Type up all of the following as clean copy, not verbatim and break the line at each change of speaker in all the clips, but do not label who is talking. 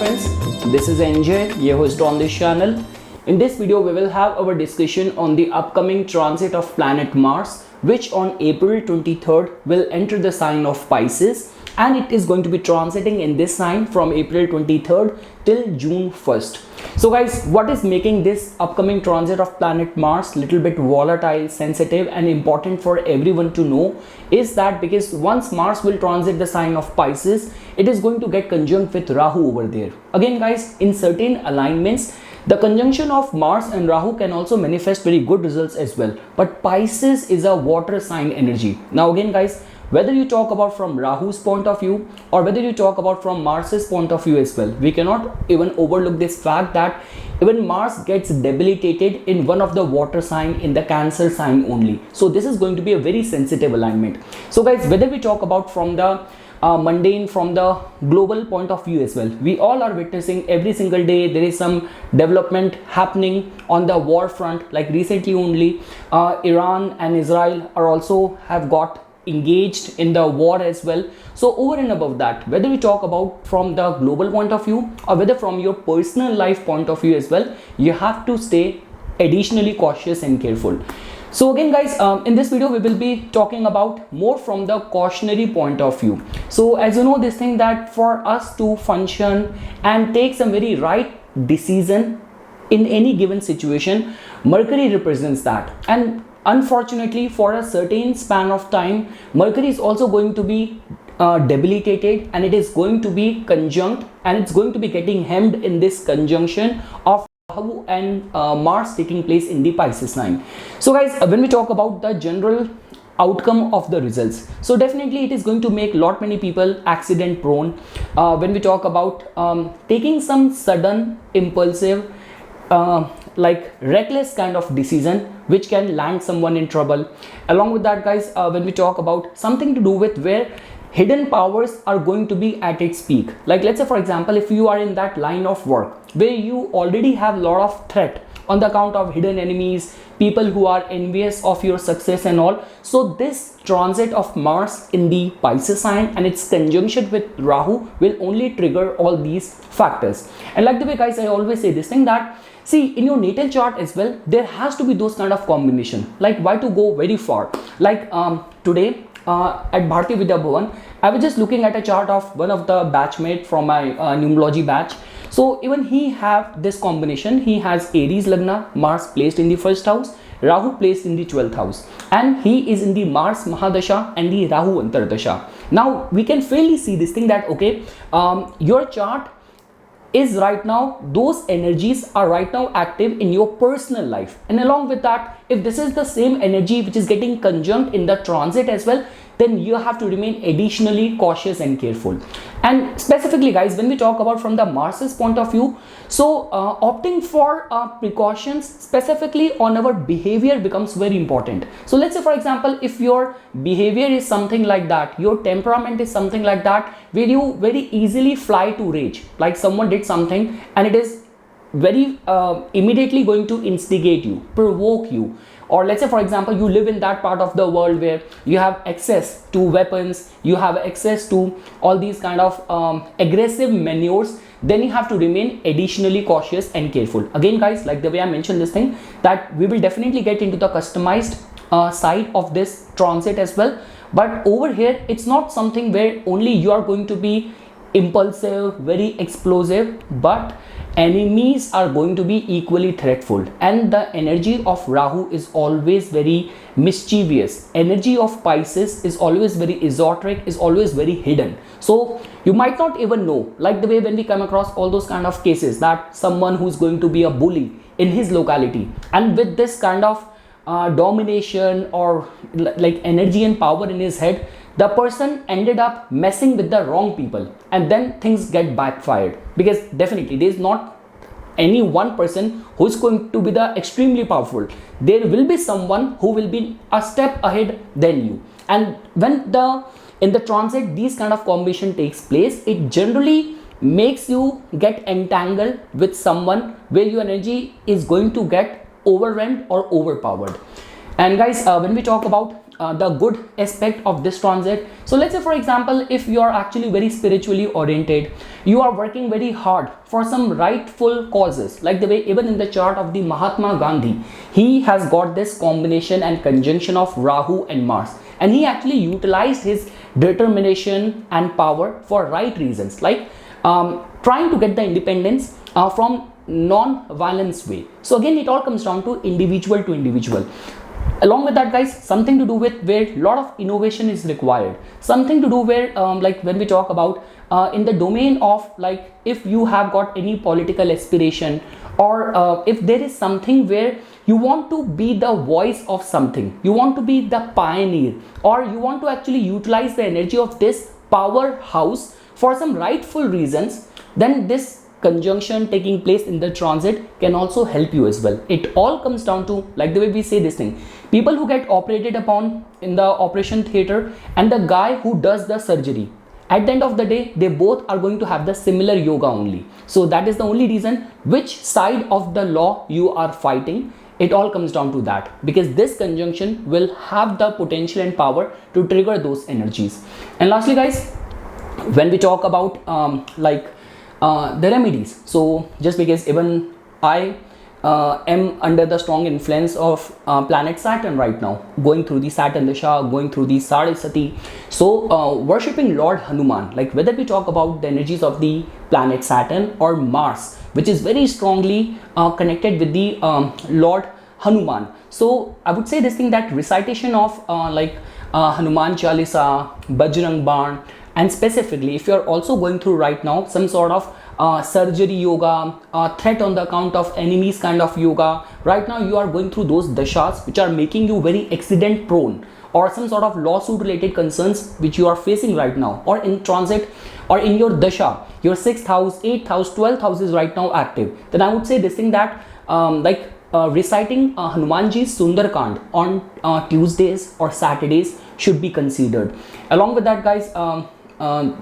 friends, this is NJ, your host on this channel. In this video we will have our discussion on the upcoming transit of planet Mars, which on April 23rd will enter the sign of Pisces, and it is going to be transiting in this sign from April 23rd till June 1st. So guys, what is making this upcoming transit of planet Mars little bit volatile, sensitive and important for everyone to know is that because once Mars will transit the sign of Pisces, it is going to get conjunct with Rahu over there. Again guys, in certain alignments, the conjunction of Mars and Rahu can also manifest very good results as well. But Pisces is a water sign energy. Now again guys, whether you talk about from Rahu's point of view or whether you talk about from Mars's point of view as well, we cannot even overlook this fact that even Mars gets debilitated in one of the water sign, in the Cancer sign only. So this is going to be a very sensitive alignment. So guys, whether we talk about from the mundane, from the global point of view as well, we all are witnessing every single day there is some development happening on the war front. Like recently only Iran and Israel are also have got engaged in the war as well. So over and above that, whether we talk about from the global point of view or whether from your personal life point of view as well, you have to stay additionally cautious and careful. So again guys, in this video we will be talking about more from the cautionary point of view. So as you know this thing that for us to function and take some very right decision in any given situation, Mercury represents that. And unfortunately, for a certain span of time, Mercury is also going to be debilitated, and it is going to be conjunct, and it's going to be getting hemmed in this conjunction of Rahu and Mars taking place in the Pisces sign. So guys, when we talk about the general outcome of the results, so definitely it is going to make many people accident prone. When we talk about taking some sudden, impulsive, like reckless kind of decision which can land someone in trouble. Along with that guys, when we talk about something to do with where hidden powers are going to be at its peak, like let's say for example, if you are in that line of work where you already have a lot of threat on the account of hidden enemies, people who are envious of your success and all. So this transit of Mars in the Pisces sign and its conjunction with Rahu will only trigger all these factors. And like the way guys, I always say this thing that see, in your natal chart as well, there has to be those kind of combination. Like why to go very far? Like today at Bharti Vidya Bhavan, I was just looking at a chart of one of the batchmate from my numerology batch. So even he have this combination. He has Aries Lagna, Mars placed in the first house, Rahu placed in the 12th house, and he is in the Mars Mahadasha and the Rahu Antardasha. Now we can fairly see this thing that okay, your chart is right now, those energies are right now active in your personal life, and along with that, if this is the same energy which is getting conjunct in the transit as well, then you have to remain additionally cautious and careful. And specifically guys, when we talk about from the Mars's point of view, so opting for precautions specifically on our behavior becomes very important. So let's say for example, if your behavior is something like that, your temperament is something like that, where you very easily fly to rage, like someone did something and it is very immediately going to instigate you, provoke you. Or let's say for example, you live in that part of the world where you have access to weapons, you have access to all these kind of aggressive manures, then you have to remain additionally cautious and careful. Again guys, like the way I mentioned this thing, that we will definitely get into the customized side of this transit as well. But over here, it's not something where only you are going to be impulsive, very explosive, but enemies are going to be equally threatful. And the energy of Rahu is always very mischievous. Energy of Pisces is always very esoteric, is always very hidden. So you might not even know, like the way when we come across all those kind of cases that someone who's going to be a bully in his locality, and with this kind of domination or like energy and power in his head, the person ended up messing with the wrong people, and then things get backfired. Because definitely there is not any one person who is going to be the extremely powerful. There will be someone who will be a step ahead than you. And when in the transit these kind of combination takes place, it generally makes you get entangled with someone where your energy is going to get overwhelmed or overpowered. And guys, when we talk about the good aspect of this transit. So let's say for example, if you are actually very spiritually oriented, you are working very hard for some rightful causes, like the way even in the chart of the Mahatma Gandhi, he has got this combination and conjunction of Rahu and Mars, and he actually utilized his determination and power for right reasons, like trying to get the independence from non-violence way. So again, it all comes down to individual to individual. Along with that, guys, something to do with where a lot of innovation is required, something to do where like when we talk about in the domain of, like, if you have got any political aspiration, or if there is something where you want to be the voice of something, you want to be the pioneer, or you want to actually utilize the energy of this powerhouse for some rightful reasons, then this conjunction taking place in the transit can also help you as well. It all comes down to, like the way we say this thing, people who get operated upon in the operation theater and the guy who does the surgery, at the end of the day, they both are going to have the similar yoga only. So that is the only reason which side of the law you are fighting. It all comes down to that, because this conjunction will have the potential and power to trigger those energies. And lastly, guys, when we talk about the remedies, so just because even I am under the strong influence of planet Saturn right now, going through the Saturn Dasha, going through the Sarasati, so worshipping Lord Hanuman, like whether we talk about the energies of the planet Saturn or Mars, which is very strongly connected with the Lord Hanuman. So I would say this thing, that recitation of Hanuman Chalisa, Bajrang Baan, and specifically if you are also going through right now some sort of surgery yoga, threat on the account of enemies kind of yoga, right now you are going through those dashas which are making you very accident prone, or some sort of lawsuit related concerns which you are facing right now, or in transit, or in your dasha, your 6th house, 8th house, 12th house is right now active, then I would say this thing, that reciting Hanumanji's Sundarkand on Tuesdays or Saturdays should be considered. Along with that, guys,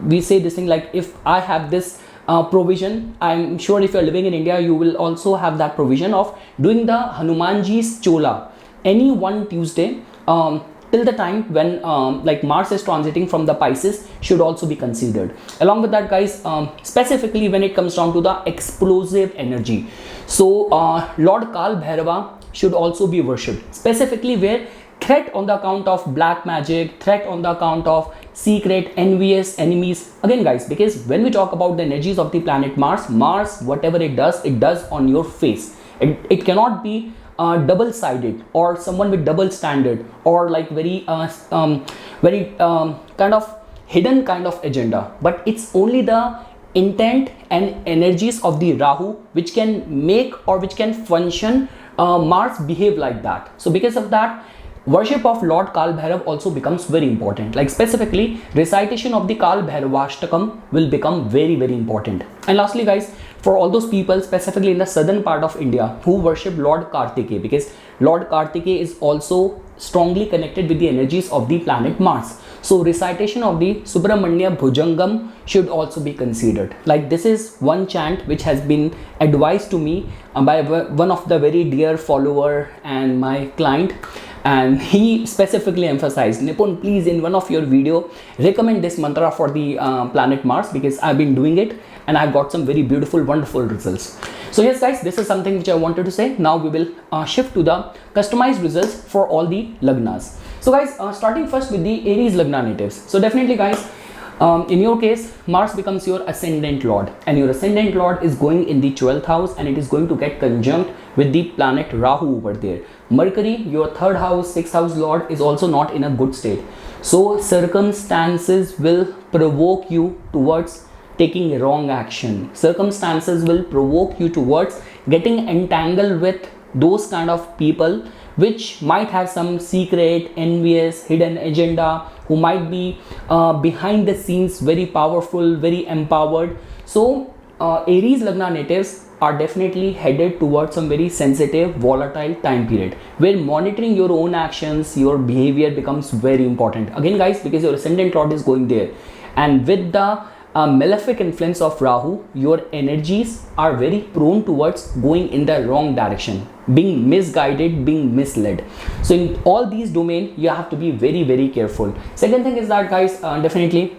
we say this thing, like if I have this provision, I'm sure if you're living in India, you will also have that provision of doing the Hanumanji's Chola any one Tuesday till the time when like Mars is transiting from the Pisces should also be considered. Along with that, guys, specifically when it comes down to the explosive energy, so Lord Kal Bhairava should also be worshipped, specifically where threat on the account of black magic, threat on the account of secret envious enemies. Again, guys, because when we talk about the energies of the planet Mars, whatever it does on your face. It cannot be double-sided, or someone with double standard, or like very kind of hidden kind of agenda, but it's only the intent and energies of the Rahu which can make, or which can function Mars behave like that. So because of that, worship of Lord Kal Bhairav also becomes very important, like specifically recitation of the Kal Bhairavashtakam will become very, very important. And lastly, guys, for all those people specifically in the southern part of India who worship Lord Kartikeya, because Lord Kartikeya is also strongly connected with the energies of the planet Mars, so recitation of the Subramanya Bhujangam should also be considered. Like this is one chant which has been advised to me by one of the very dear follower and my client, and he specifically emphasized, Nipun, please in one of your video recommend this mantra for the planet Mars, because I've been doing it and I've got some very beautiful, wonderful results. So yes, guys, this is something which I wanted to say. Now we will shift to the customized results for all the Lagnas. So guys, starting first with the Aries Lagna natives. So definitely, guys, in your case, Mars becomes your ascendant lord, and your ascendant lord is going in the 12th house, and it is going to get conjunct with the planet Rahu over there. Mercury, your 3rd house, 6th house lord, is also not in a good state. So circumstances will provoke you towards taking wrong action. Circumstances will provoke you towards getting entangled with those kind of people which might have some secret, envious, hidden agenda, who might be behind the scenes very powerful, very empowered. So Aries Lagna natives are definitely headed towards some very sensitive, volatile time period where monitoring your own actions, your behavior becomes very important. Again, guys, because your ascendant lord is going there, and with the malefic influence of Rahu, your energies are very prone towards going in the wrong direction, being misguided, being misled. So in all these domains, you have to be very, very careful. Second thing is that, guys, definitely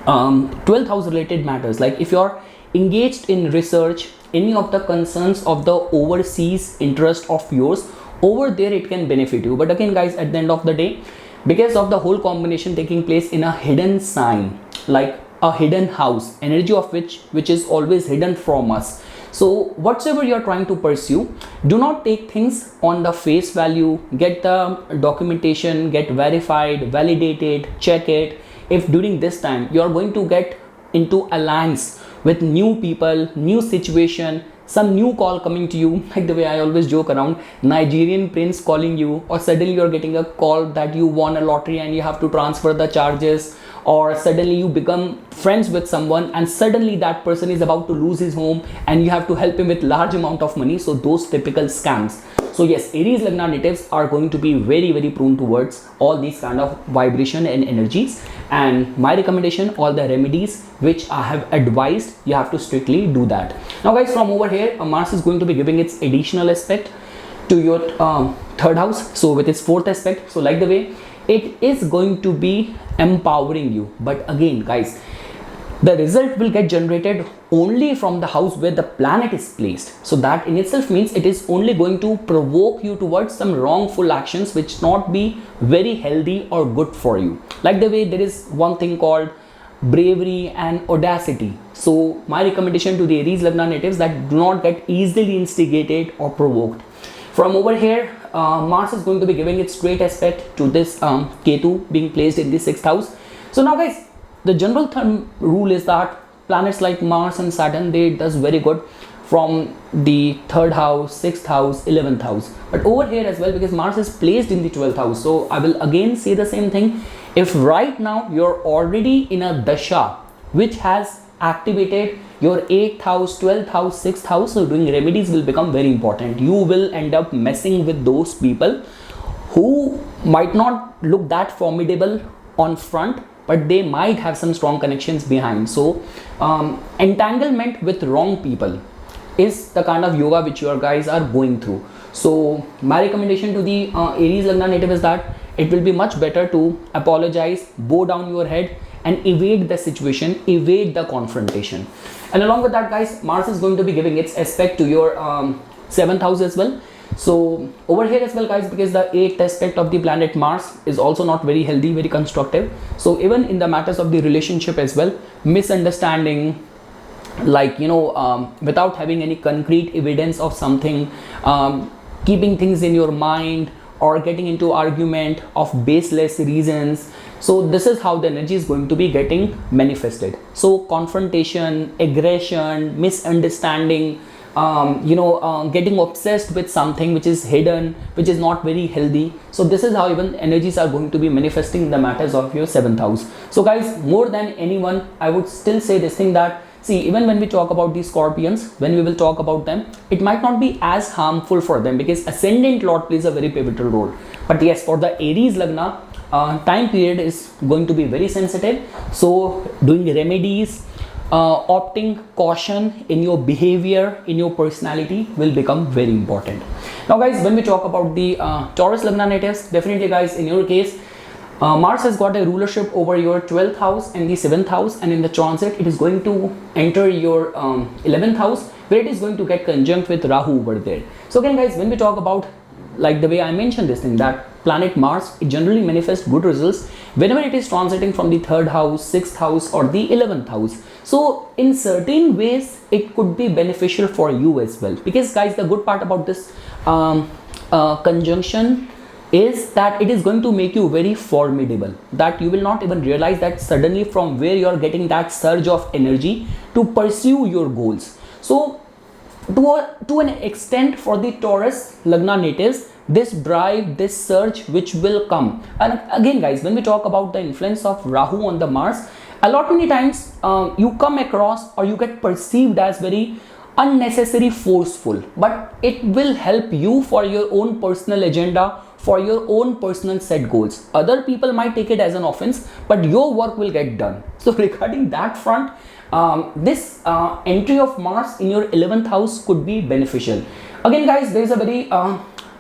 12th house related matters, like if you're engaged in research, any of the concerns of the overseas interest of yours, over there it can benefit you. But again, guys, at the end of the day, because of the whole combination taking place in a hidden sign, like a hidden house, energy of which is always hidden from us. So whatsoever you're trying to pursue, do not take things on the face value. Get the documentation, get verified, validated, check it. If during this time you're going to get into alliance with new people, new situation, some new call coming to you, like the way I always joke around, Nigerian prince calling you, or suddenly you're getting a call that you won a lottery and you have to transfer the charges, or suddenly you become friends with someone and suddenly that person is about to lose his home and you have to help him with large amount of money. So those typical scams. So yes, Aries Lagna natives are going to be very, very prone towards all these kind of vibration and energies. And my recommendation, all the remedies which I have advised, you have to strictly do that. Now guys, from over here, Mars is going to be giving its additional aspect to your third house, so with its fourth aspect. So like the way, it is going to be empowering you. But again, guys, the result will get generated only from the house where the planet is placed. So that in itself means it is only going to provoke you towards some wrongful actions which not be very healthy or good for you. Like the way, there is one thing called bravery and audacity. So my recommendation to the Aries Lagna natives, that do not get easily instigated or provoked. From over here, Mars is going to be giving its straight aspect to this Ketu being placed in the 6th house. So now guys, the general rule is that planets like Mars and Saturn, they does very good from the 3rd house, 6th house, 11th house. But over here as well, because Mars is placed in the 12th house, so I will again say the same thing. If right now you're already in a dasha which has activated your 8th house, 12th house, 6th house, so doing remedies will become very important. You will end up messing with those people who might not look that formidable on front, but they might have some strong connections behind. So entanglement with wrong people is the kind of yoga which your guys are going through. So my recommendation to the Aries Lagna native is that it will be much better to apologize, bow down your head and evade the situation, evade the confrontation. And along with that, guys, Mars is going to be giving its aspect to your 7th house as well. So over here as well, guys, because the 8th aspect of the planet Mars is also not very healthy, very constructive. So even in the matters of the relationship as well, misunderstanding, like, you know, without having any concrete evidence of something, keeping things in your mind, or getting into argument of baseless reasons. So this is how the energy is going to be getting manifested. So confrontation, aggression, misunderstanding, getting obsessed with something which is hidden, which is not very healthy. So this is how even energies are going to be manifesting in the matters of your 7th house. So guys, more than anyone, I would still say this thing that, see, even when we talk about these Scorpions, when we will talk about them, it might not be as harmful for them because Ascendant Lord plays a very pivotal role. But yes, for the Aries Lagna, time period is going to be very sensitive. So doing remedies, opting caution in your behavior, in your personality will become very important. Now guys, when we talk about the Taurus Lagna natives, definitely guys, in your case, Mars has got a rulership over your 12th house and the 7th house, and in the transit it is going to enter your 11th house, where it is going to get conjunct with Rahu over there. So again guys, when we talk about, like the way I mentioned this thing, that planet Mars, it generally manifests good results whenever it is transiting from the 3rd house, 6th house or the 11th house. So in certain ways it could be beneficial for you as well, because guys, the good part about this conjunction is that it is going to make you very formidable, that you will not even realize that suddenly from where you are getting that surge of energy to pursue your goals. So to an extent, for the Taurus Lagna natives, this drive, this surge which will come. And again guys, when we talk about the influence of Rahu on the Mars, a lot many times you come across or you get perceived as very unnecessary forceful, but it will help you for your own personal agenda, for your own personal set goals. Other people might take it as an offense, but your work will get done. So regarding that front, this entry of Mars in your 11th house could be beneficial. Again guys, there is a very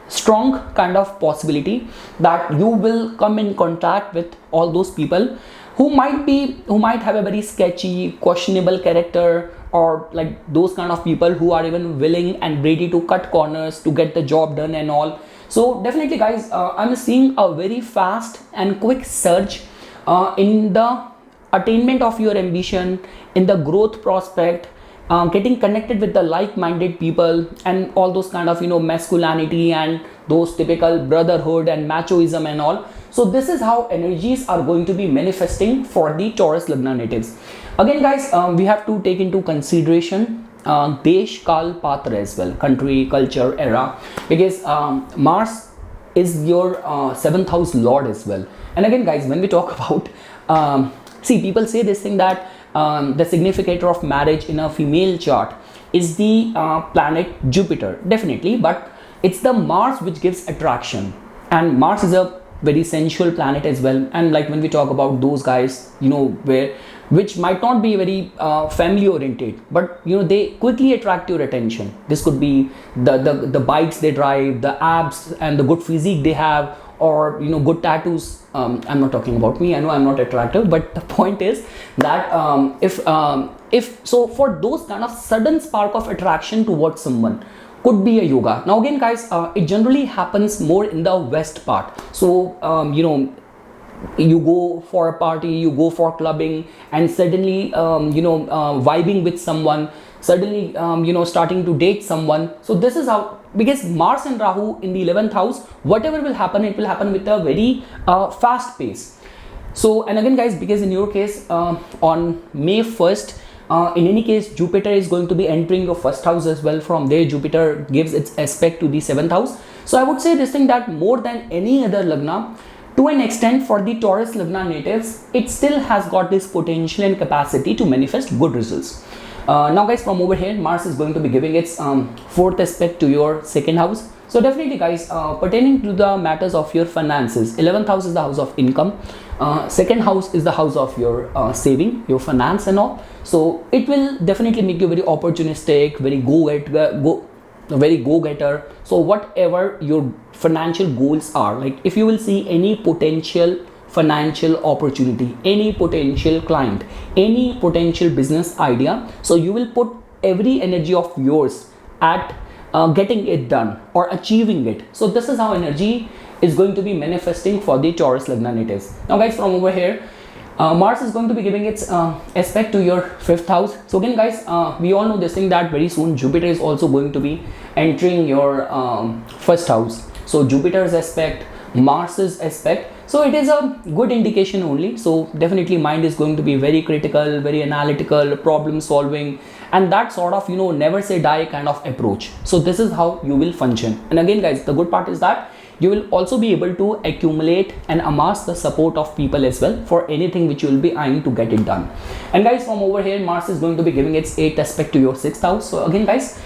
strong kind of possibility that you will come in contact with all those people who might have a very sketchy, questionable character, or like those kind of people who are even willing and ready to cut corners to get the job done and all. So definitely guys, I'm seeing a very fast and quick surge in the attainment of your ambition, in the growth prospect, getting connected with the like-minded people, and all those kind of masculinity and those typical brotherhood and machoism and all. So this is how energies are going to be manifesting for the Taurus Lagna natives. Again guys, we have to take into consideration Desh, Kal, Patra as well, country, culture, era, because Mars is your 7th house lord as well. And again guys, when we talk about see, people say this thing that the significator of marriage in a female chart is the planet Jupiter, definitely, but it's the Mars which gives attraction, and Mars is a very sensual planet as well. And like when we talk about those guys, which might not be very family oriented, but they quickly attract your attention. This could be the bikes they drive, the abs and the good physique they have, or good tattoos. I'm not talking about me, I know I'm not attractive, but the point is that if so, for those kind of sudden spark of attraction towards someone could be a yoga. Now again guys, it generally happens more in the west part. So you go for a party, you go for clubbing, and suddenly vibing with someone, suddenly starting to date someone. So this is how, because Mars and Rahu in the 11th house, whatever will happen, it will happen with a very fast pace. So, and again guys, because in your case on May 1st, in any case Jupiter is going to be entering your 1st house as well. From there Jupiter gives its aspect to the 7th house. So I would say this thing that more than any other Lagna, to an extent for the Taurus Lagna natives, it still has got this potential and capacity to manifest good results. Now guys, from over here, Mars is going to be giving its 4th aspect to your 2nd house. So definitely guys, pertaining to the matters of your finances, 11th house is the house of income, 2nd house is the house of your saving, your finance and all. So it will definitely make you very opportunistic, very go-getter. So whatever your financial goals are, like if you will see any potential financial opportunity, any potential client, any potential business idea, so you will put every energy of yours at getting it done or achieving it. So this is how energy is going to be manifesting for the Taurus Lagna natives. Now guys, from over here, Mars is going to be giving its aspect to your 5th house. So again guys, we all know this thing that very soon Jupiter is also going to be entering your 1st house. So Jupiter's aspect, Mars's aspect, so it is a good indication only. So definitely mind is going to be very critical, very analytical, problem solving, and that sort of never say die kind of approach. So this is how you will function. And again guys, the good part is that you will also be able to accumulate and amass the support of people as well for anything which you will be eyeing to get it done. And guys, from over here, Mars is going to be giving its 8th aspect to your 6th house. So again guys,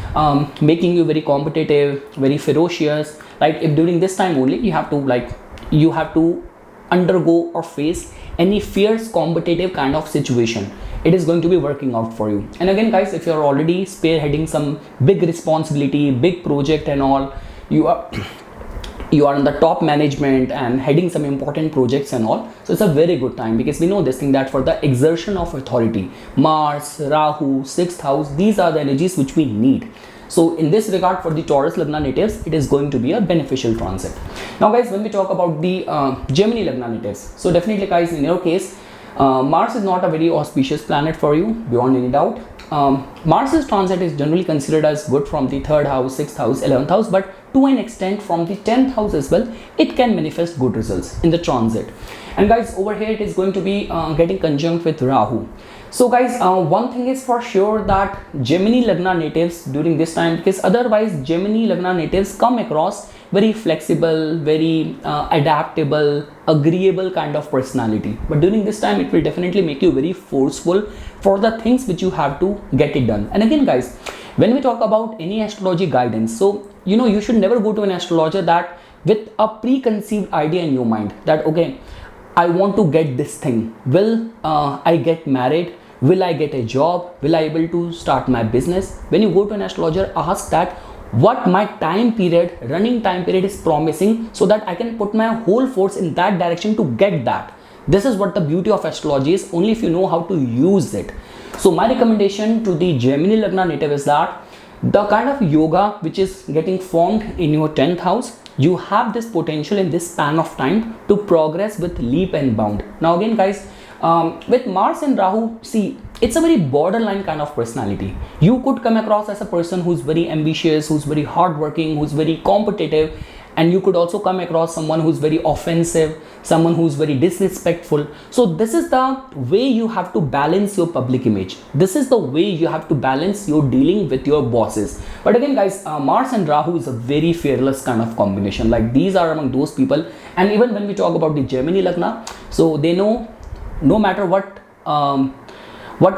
making you very competitive, very ferocious. Like if during this time only you have to undergo or face any fierce competitive kind of situation, it is going to be working out for you. And again guys, if you are already spearheading some big responsibility, big project and all, you are in the top management and heading some important projects and all, so it's a very good time, because we know this thing that for the exertion of authority, Mars, Rahu, 6th house, these are the energies which we need. So in this regard, for the Taurus Lagna natives, it is going to be a beneficial transit. Now guys, when we talk about the Gemini Lagna natives, so definitely guys, in your case, Mars is not a very auspicious planet for you, beyond any doubt. Mars's transit is generally considered as good from the 3rd house, 6th house, 11th house, but to an extent from the 10th house as well, it can manifest good results in the transit. And guys, over here it is going to be getting conjunct with Rahu. So guys, one thing is for sure that Gemini Lagna natives during this time, because otherwise Gemini Lagna natives come across very flexible, very adaptable, agreeable kind of personality, but during this time it will definitely make you very forceful for the things which you have to get it done. And again guys, when we talk about any astrology guidance, so you should never go to an astrologer that with a preconceived idea in your mind that okay, I want to get this thing. Will I get married? Will I get a job? Will I able to start my business? When you go to an astrologer, ask that what my time period, running time period is promising, so that I can put my whole force in that direction to get that. This is what the beauty of astrology is, only if you know how to use it. So my recommendation to the Gemini Lagna native is that the kind of yoga which is getting formed in your 10th house, you have this potential in this span of time to progress with leap and bound. Now again guys, with Mars and Rahu, see, it's a very borderline kind of personality. You could come across as a person who's very ambitious, who's very hardworking, who's very competitive, and you could also come across someone who's very offensive, someone who's very disrespectful. So this is the way you have to balance your public image. This is the way you have to balance your dealing with your bosses. But again guys, Mars and Rahu is a very fearless kind of combination. Like these are among those people, and even when we talk about the Gemini Lagna, so they know no matter what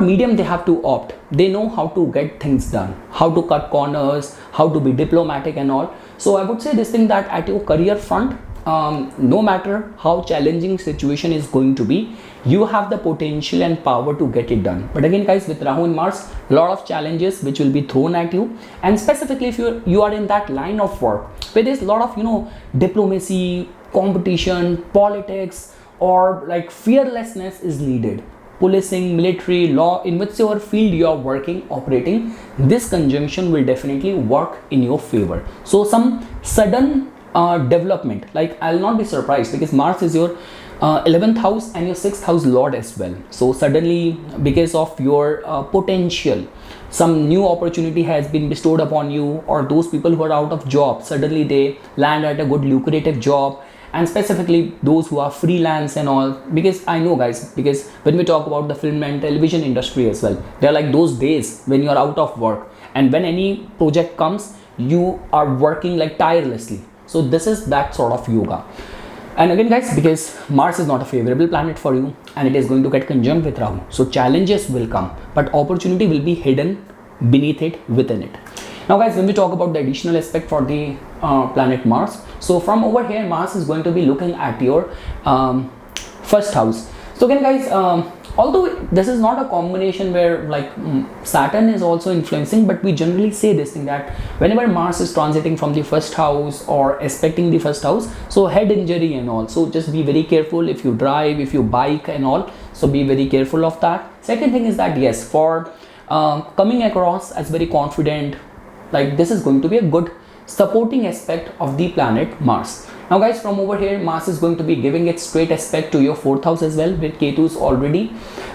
medium they have to opt, they know how to get things done, how to cut corners, how to be diplomatic and all. So I would say this thing that at your career front, no matter how challenging situation is going to be, you have the potential and power to get it done. But again guys, with Rahu and Mars, a lot of challenges which will be thrown at you, and specifically if you are in that line of work where there's a lot of diplomacy, competition, politics, or like fearlessness is needed, policing, military, law, in whichever field you are working, operating, this conjunction will definitely work in your favor. So some sudden development, like I'll not be surprised, because Mars is your 11th house and your 6th house lord as well. So suddenly, because of your potential, some new opportunity has been bestowed upon you, or those people who are out of job, suddenly they land at a good lucrative job. And specifically those who are freelance and all, because I know guys, because when we talk about the film and television industry as well, they're like those days when you are out of work, and when any project comes, you are working like tirelessly. So this is that sort of yoga. And again guys, because Mars is not a favorable planet for you, and it is going to get conjunct with Rahu, so challenges will come, but opportunity will be hidden beneath it, within it. Now guys, when we talk about the additional aspect for the planet Mars, so from over here, Mars is going to be looking at your first house. So again guys, although this is not a combination where like Saturn is also influencing, but we generally say this thing that whenever Mars is transiting from the first house or aspecting the first house, so head injury and all, so just be very careful if you drive, if you bike and all, so be very careful of that. Second thing is that yes, for coming across as very confident, like this is going to be a good supporting aspect of the planet Mars. Now guys, from over here, Mars is going to be giving its straight aspect to your 4th house as well, with Ketu's already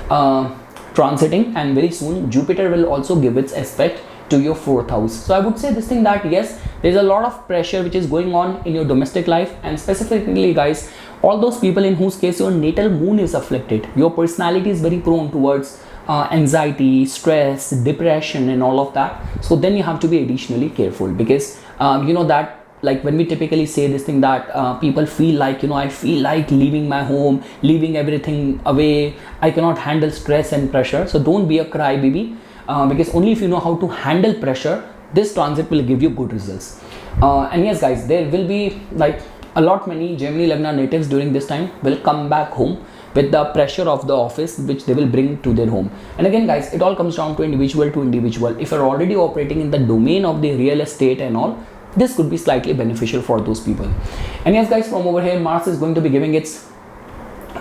transiting, and very soon Jupiter will also give its aspect to your 4th house. So I would say this thing that yes, there's a lot of pressure which is going on in your domestic life, and specifically guys, all those people in whose case your natal moon is afflicted, your personality is very prone towards anxiety, stress, depression and all of that. So then you have to be additionally careful, because that like when we typically say this thing that people feel like I feel like leaving my home, leaving everything away, I cannot handle stress and pressure. So don't be a crybaby, because only if you know how to handle pressure, this transit will give you good results. And yes guys, there will be like a lot many Gemini Lagna natives during this time will come back home with the pressure of the office which they will bring to their home. And again guys, it all comes down to individual to individual. If you're already operating in the domain of the real estate and all, this could be slightly beneficial for those people. And yes guys, from over here, Mars is going to be giving its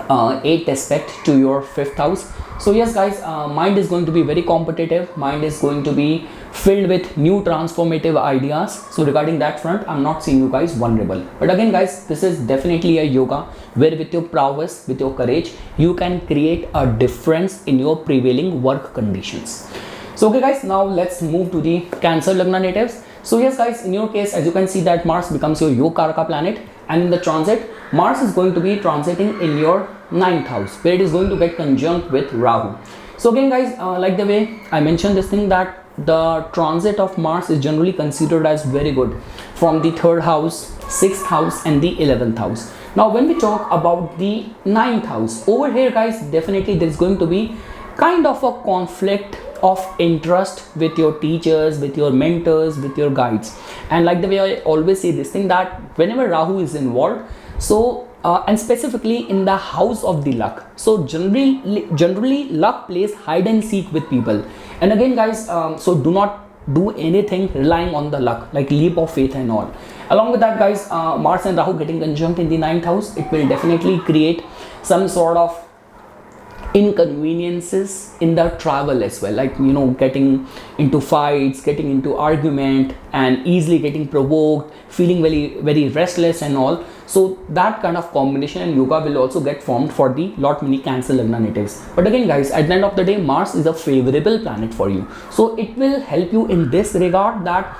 8th aspect to your 5th house. So yes guys, mind is going to be very competitive, mind is going to be filled with new transformative ideas. So regarding that front, I'm not seeing you guys vulnerable. But again guys, this is definitely a yoga where with your prowess, with your courage, you can create a difference in your prevailing work conditions. So okay guys, now let's move to the Cancer Lagna natives. So yes guys, in your case, as you can see that Mars becomes your Yogaraka planet, and in the transit, Mars is going to be transiting in your 9th house, where it is going to get conjunct with Rahu. So again guys, like the way I mentioned this thing that the transit of Mars is generally considered as very good from the 3rd house, 6th house and the 11th house. Now when we talk about the 9th house, over here guys, definitely there is going to be kind of a conflict of interest with your teachers, with your mentors, with your guides. And like the way I always say this thing, that whenever Rahu is involved, so and specifically in the house of the luck, so generally luck plays hide and seek with people. And again guys, so do not do anything relying on the luck, like leap of faith and all. Along with that guys, Mars and Rahu getting conjunct in the 9th house, it will definitely create some sort of inconveniences in the travel as well, like getting into fights, getting into argument, and easily getting provoked, feeling very restless and all. So that kind of combination and yoga will also get formed for the lot many Cancer Lagna natives. But again guys, at the end of the day, Mars is a favorable planet for you, so it will help you in this regard, that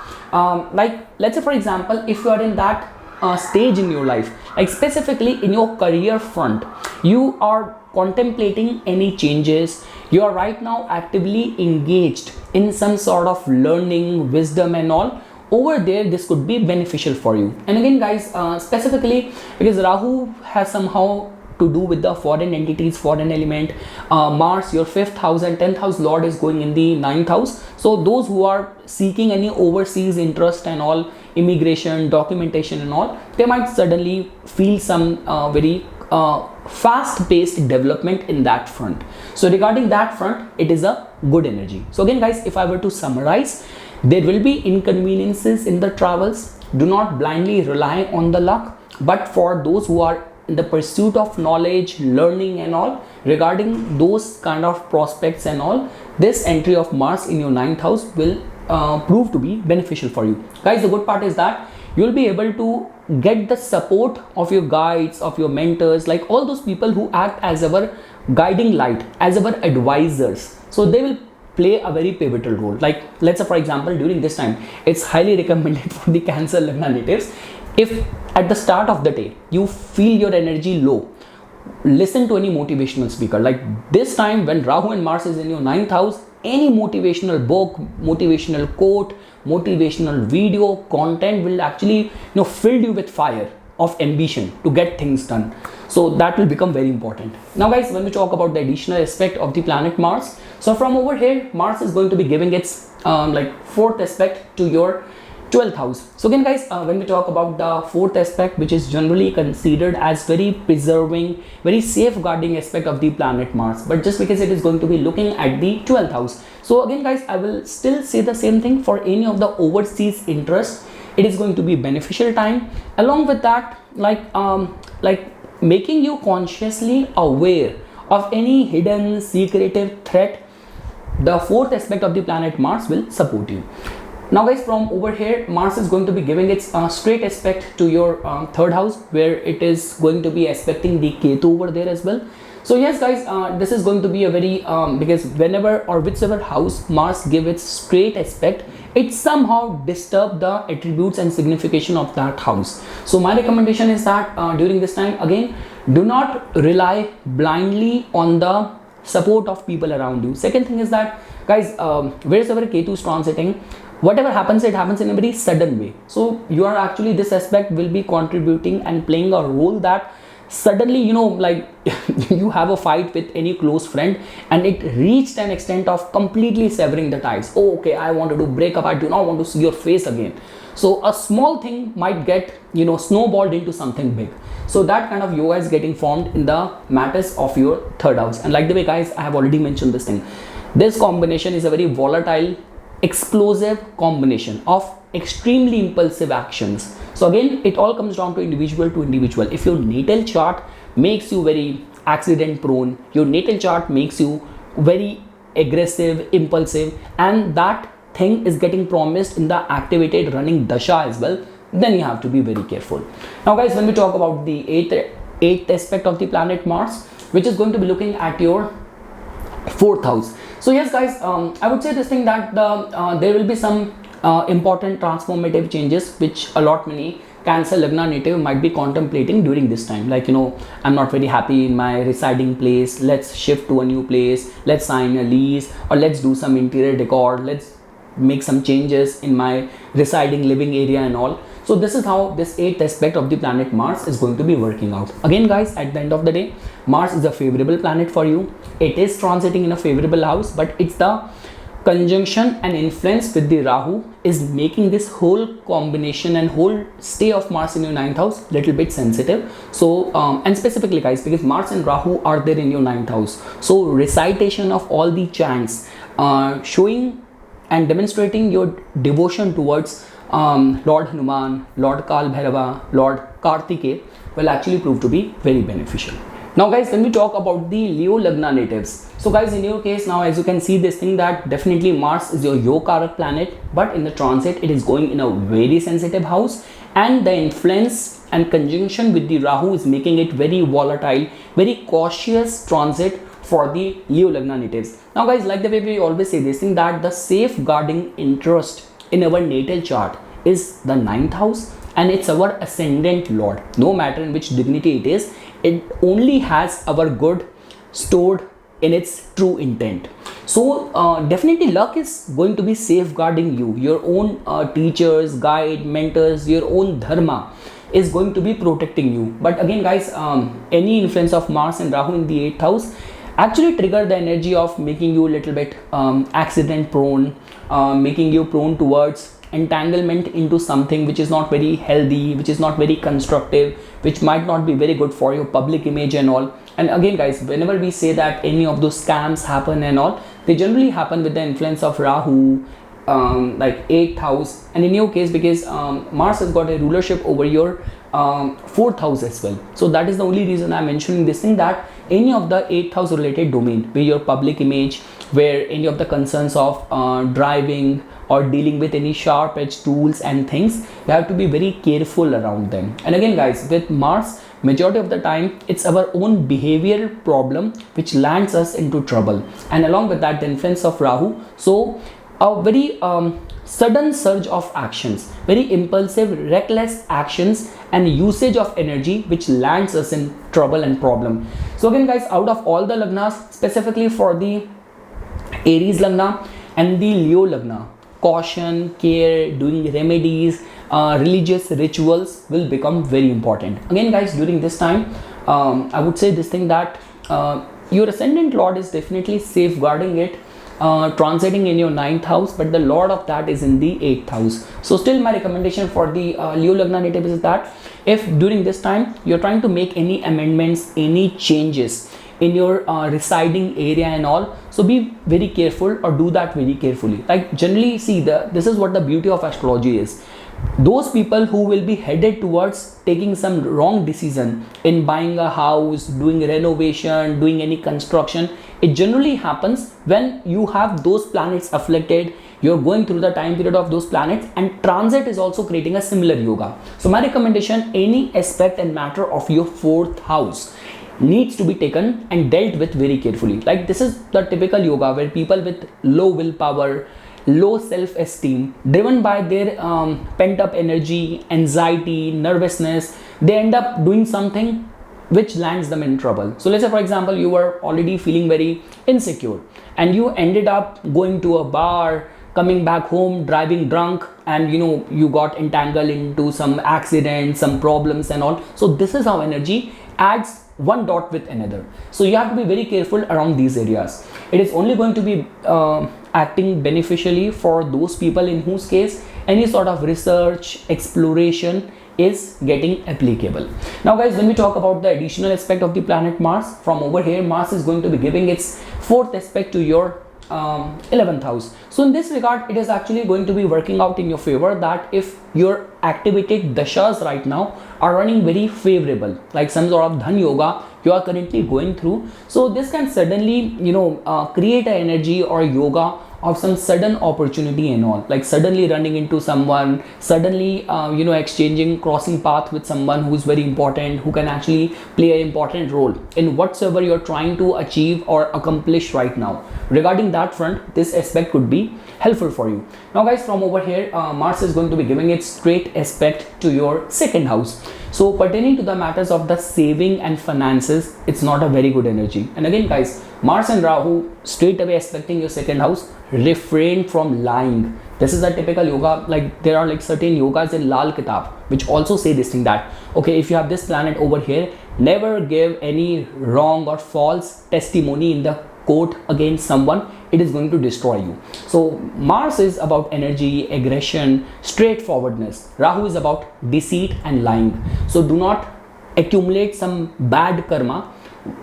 like let's say for example, if you are in that stage in your life, like specifically in your career front, you are contemplating any changes, you are right now actively engaged in some sort of learning, wisdom and all, over there this could be beneficial for you. And again guys, specifically because Rahu has somehow to do with the foreign entities, foreign element, Mars, your 5th house and 10th house lord, is going in the 9th house. So those who are seeking any overseas interest and all, immigration, documentation and all, they might suddenly feel some very fast-paced development in that front. So regarding that front, it is a good energy. So again guys, if I were to summarize, there will be inconveniences in the travels. Do not blindly rely on the luck, but for those who are in the pursuit of knowledge, learning and all, regarding those kind of prospects and all, this entry of Mars in your 9th house will prove to be beneficial for you. Guys, the good part is that you will be able to get the support of your guides, of your mentors, like all those people who act as our guiding light, as our advisors. So they will play a very pivotal role. Like let's say for example, during this time, it's highly recommended for the Cancer Lagna natives, if at the start of the day you feel your energy low, listen to any motivational speaker. Like this time when Rahu and Mars is in your 9th house, any motivational book, motivational quote, motivational video content will actually fill you with fire of ambition to get things done. So that will become very important. Now guys, when we talk about the additional aspect of the planet Mars, so from over here, Mars is going to be giving its like 4th aspect to your 12th house. So again guys, when we talk about the 4th aspect, which is generally considered as very preserving, very safeguarding aspect of the planet Mars, but just because it is going to be looking at the 12th house. So again guys, I will still say the same thing for any of the overseas interests. It is going to be beneficial time. Along with that, like making you consciously aware of any hidden secretive threat, the 4th aspect of the planet Mars will support you. Now guys, from over here, Mars is going to be giving its straight aspect to your 3rd house, where it is going to be aspecting the Ketu over there as well. So yes guys, this is going to be a very because whenever or whichever house Mars give its straight aspect, it somehow disturb the attributes and signification of that house. So my recommendation is that during this time, again, do not rely blindly on the support of people around you. Second thing is that guys, wherever Ketu is transiting, whatever happens, it happens in a very sudden way. So you are actually, this aspect will be contributing and playing a role that suddenly like you have a fight with any close friend and it reached an extent of completely severing the ties. Oh, okay, I wanted to break up, I do not want to see your face again. So a small thing might get snowballed into something big. So that kind of yoga is getting formed in the matters of your 3rd house. And like the way guys, I have already mentioned this thing, this combination is a very volatile, explosive combination of extremely impulsive actions. So again, it all comes down to individual to individual. If your natal chart makes you very accident prone, your natal chart makes you very aggressive, impulsive, and that thing is getting promised in the activated running dasha as well, then you have to be very careful. Now guys, when we talk about the 8th aspect of the planet Mars, which is going to be looking at your 4th house. So yes guys, I would say this thing that there will be some important transformative changes which a lot many Cancer Lagna native might be contemplating during this time. Like I'm not very happy in my residing place, let's shift to a new place, let's sign a lease, or let's do some interior decor, let's make some changes in my residing living area and all. So this is how this 8th aspect of the planet Mars is going to be working out. Again guys, at the end of the day, Mars is a favorable planet for you. It is transiting in a favorable house, but it's the conjunction and influence with the Rahu is making this whole combination and whole stay of Mars in your 9th house little bit sensitive. So and specifically guys, because Mars and Rahu are there in your 9th house, so recitation of all the chants showing and demonstrating your devotion towards Lord Hanuman, Lord Kal Bhairava, Lord Kartikeya will actually prove to be very beneficial. Now guys, when we talk about the Leo Lagna natives, so guys, in your case now, as you can see this thing, that definitely Mars is your Yogarak planet, but in the transit it is going in a very sensitive house, and the influence and conjunction with the Rahu is making it very volatile, very cautious transit for the Leo Lagna natives. Now guys, like the way we always say this thing, that the safeguarding interest in our natal chart is the 9th house, and it's our ascendant lord. No matter in which dignity it is, it only has our good stored in its true intent. So definitely luck is going to be safeguarding you. Your own teachers, guide, mentors, your own dharma is going to be protecting you. But again guys, any influence of Mars and Rahu in the 8th house actually trigger the energy of making you a little bit accident prone, making you prone towards entanglement into something which is not very healthy, which is not very constructive, which might not be very good for your public image and all. And again guys, whenever we say that any of those scams happen and all, they generally happen with the influence of Rahu, like 8th house, and in your case, because Mars has got a rulership over your 4th house as well. So that is the only reason I'm mentioning this thing, that any of the 8th house related domain where your public image, where any of the concerns of driving or dealing with any sharp edge tools and things, you have to be very careful around them. And again guys, with Mars, majority of the time it's our own behavioral problem which lands us into trouble, and along with that the influence of Rahu, so a very sudden surge of actions, very impulsive, reckless actions and usage of energy which lands us in trouble and problem. So again guys, out of all the Lagnas, specifically for the Aries Lagna and the Leo Lagna, caution, care, doing remedies, religious rituals will become very important. Again guys, during this time, I would say this thing, that your ascendant lord is definitely safeguarding it, transiting in your 9th house, but the lord of that is in the 8th house. So still my recommendation for the Leo Lagna native is that if during this time you're trying to make any amendments, any changes in your residing area and all, so be very careful, or do that very carefully. Like generally, see, this is what the beauty of astrology is. Those people who will be headed towards taking some wrong decision in buying a house, doing renovation, doing any construction, it generally happens when you have those planets afflicted, you're going through the time period of those planets, and transit is also creating a similar yoga. So my recommendation, any aspect and matter of your 4th house needs to be taken and dealt with very carefully. Like this is the typical yoga where people with low willpower, low self-esteem, driven by their pent-up energy, anxiety, nervousness, they end up doing something which lands them in trouble. So let's say for example, you were already feeling very insecure and you ended up going to a bar, coming back home driving drunk, and you got entangled into some accident, some problems and all. So this is how energy adds one dot with another. So you have to be very careful around these areas. It is only going to be acting beneficially for those people in whose case any sort of research, exploration is getting applicable. Now guys, when we talk about the additional aspect of the planet Mars, from over here Mars is going to be giving its 4th aspect to your 11th house. So in this regard, it is actually going to be working out in your favor, that if your activated dashas right now are running very favorable, like some sort of dhan yoga you are currently going through, so this can suddenly create an energy or yoga of some sudden opportunity and all, like suddenly running into someone, suddenly exchanging, crossing path with someone who is very important, who can actually play an important role in whatsoever you're trying to achieve or accomplish right now. Regarding that front, this aspect could be helpful for you. Now guys, from over here Mars is going to be giving its straight aspect to your 2nd house. So pertaining to the matters of the saving and finances, it's not a very good energy. And again guys, Mars and Rahu straight away aspecting your 2nd house, refrain from lying. This is a typical yoga, like there are like certain yogas in Lal Kitab which also say this thing, that okay, if you have this planet over here, never give any wrong or false testimony in the court against someone, it is going to destroy you. So Mars is about energy, aggression, straightforwardness. Rahu is about deceit and lying. So do not accumulate some bad karma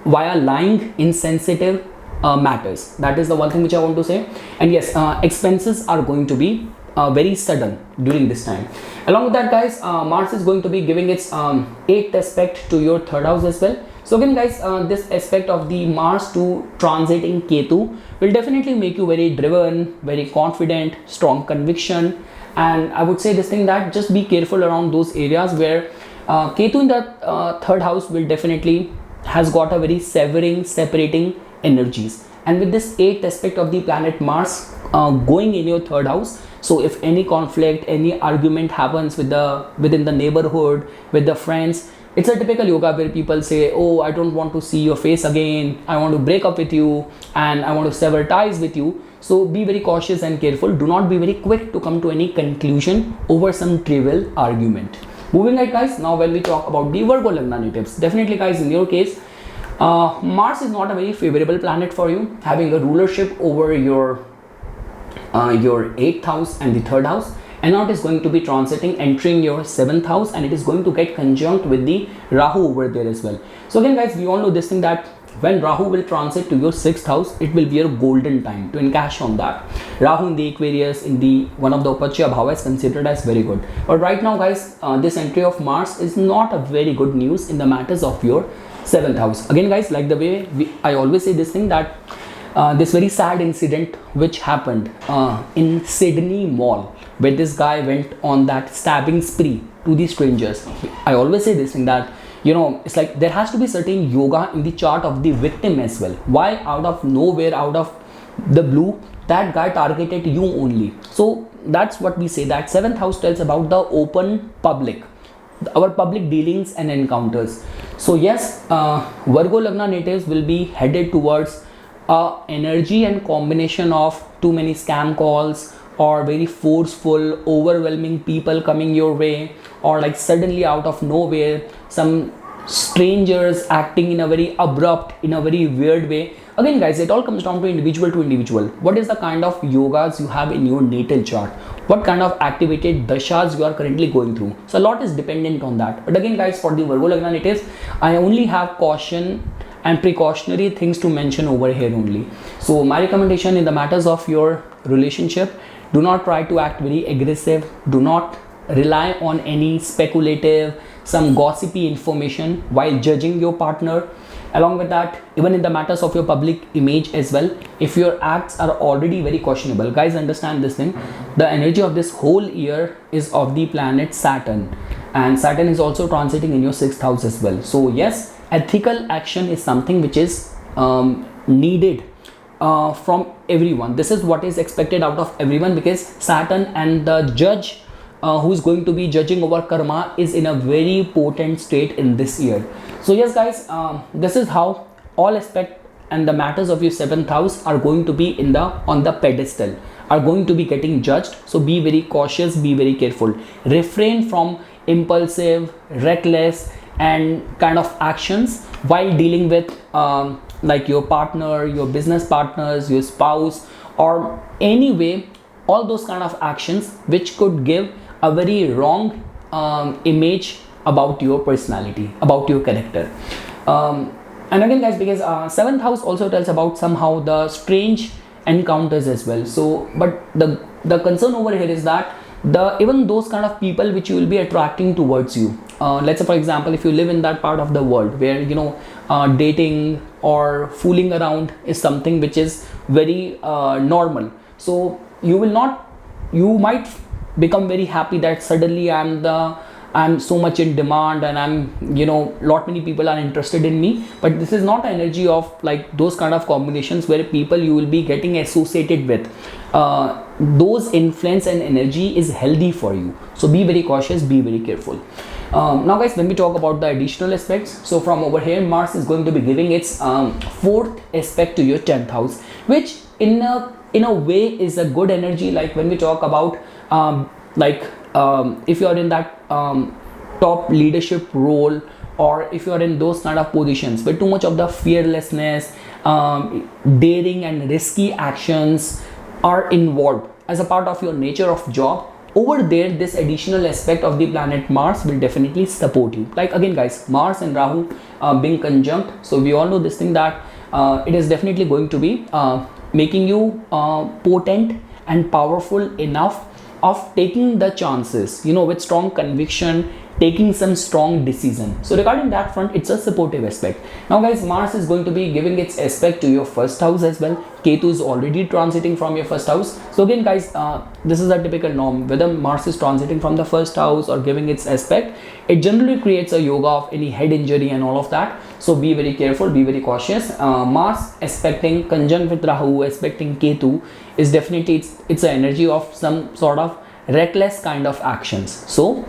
via lying, insensitive matters. That is the one thing which I want to say. And yes, expenses are going to be very sudden during this time. Along with that, guys, Mars is going to be giving its 8th aspect to your 3rd house as well. So again, guys, this aspect of the Mars to transiting Ketu will definitely make you very driven, very confident, strong conviction. And I would say this thing, that just be careful around those areas where Ketu in the 3rd house will definitely has got a very severing, separating energies. And with this 8th aspect of the planet Mars going in your 3rd house, so if any conflict, any argument happens within the neighborhood, with the friends, it's a typical yoga where people say, oh, I don't want to see your face again, I want to break up with you, and I want to sever ties with you. So be very cautious and careful. Do not be very quick to come to any conclusion over some trivial argument. Moving ahead, guys, now when we talk about the Virgo Lagna natives, definitely, guys, in your case, Mars is not a very favorable planet for you, having a rulership over your 8th house and the 3rd house, and now it is going to be transiting, entering your 7th house, and it is going to get conjunct with the Rahu over there as well. So again, guys, we all know this thing, that when Rahu will transit to your 6th house, it will be a golden time to encash on that. Rahu in the Aquarius, in the one of the Upachya Bhava, is considered as very good. But right now, guys, this entry of Mars is not a very good news in the matters of your 7th house. Again, guys, like the way I always say this thing, that this very sad incident which happened in Sydney Mall, where this guy went on that stabbing spree to the strangers. I always say this thing, that it's like there has to be certain yoga in the chart of the victim as well. Why out of nowhere, out of the blue, that guy targeted you only? So that's what we say, that 7th house tells about the open public, our public dealings and encounters. So yes, Virgo Lagna natives will be headed towards energy and combination of too many scam calls, or very forceful, overwhelming people coming your way, or like suddenly out of nowhere some strangers acting in a very abrupt, in a very weird way. Again, guys, it all comes down to individual to individual. What is the kind of yogas you have in your natal chart? What kind of activated dashas you are currently going through? So a lot is dependent on that. But again, guys, for the Virgo Lagna natives, I only have caution and precautionary things to mention over here only. So my recommendation in the matters of your relationship, do not try to act very aggressive. Do not rely on any speculative, some gossipy information while judging your partner. Along with that, even in the matters of your public image as well, if your acts are already very questionable, guys, understand this thing, the energy of this whole year is of the planet Saturn, and Saturn is also transiting in your 6th house as well. So yes, ethical action is something which is needed from everyone. This is what is expected out of everyone, because Saturn and the judge who is going to be judging over karma is in a very potent state in this year. So yes, guys, this is how all aspect and the matters of your 7th house are going to be on the pedestal, are going to be getting judged. So be very cautious, be very careful, refrain from impulsive, reckless and kind of actions while dealing with like your partner, your business partners, your spouse, or anyway, all those kind of actions which could give a very wrong image about your personality, about your character. And again, guys, because 7th house also tells about somehow the strange encounters as well. So but the concern over here is that even those kind of people which you will be attracting towards you, let's say for example, if you live in that part of the world where dating or fooling around is something which is very normal, so you might become very happy that suddenly I'm so much in demand and I'm lot many people are interested in me. But this is not energy of like those kind of combinations where people you will be getting associated with. Those influence and energy is healthy for you, so be very cautious, be very careful. Now guys, when we talk about the additional aspects, so from over here Mars is going to be giving its 4th aspect to your 10th house, which in a way is a good energy. Like when we talk about if you are in that top leadership role, or if you are in those kind of positions where too much of the fearlessness daring and risky actions are involved as a part of your nature of job, over there this additional aspect of the planet Mars will definitely support you. Like again guys, Mars and Rahu being conjunct, so we all know this thing that it is definitely going to be making you potent and powerful enough of taking the chances, you know, with strong conviction, taking some strong decision. So regarding that front, it's a supportive aspect. Now guys, Mars is going to be giving its aspect to your first house as well. Ketu is already transiting from your first house. So again guys, this is a typical norm. Whether Mars is transiting from the first house or giving its aspect, it generally creates a yoga of any head injury and all of that. So be very careful, be very cautious. Mars aspecting conjunct with Rahu, aspecting Ketu is definitely, it's an energy of some sort of reckless kind of actions. So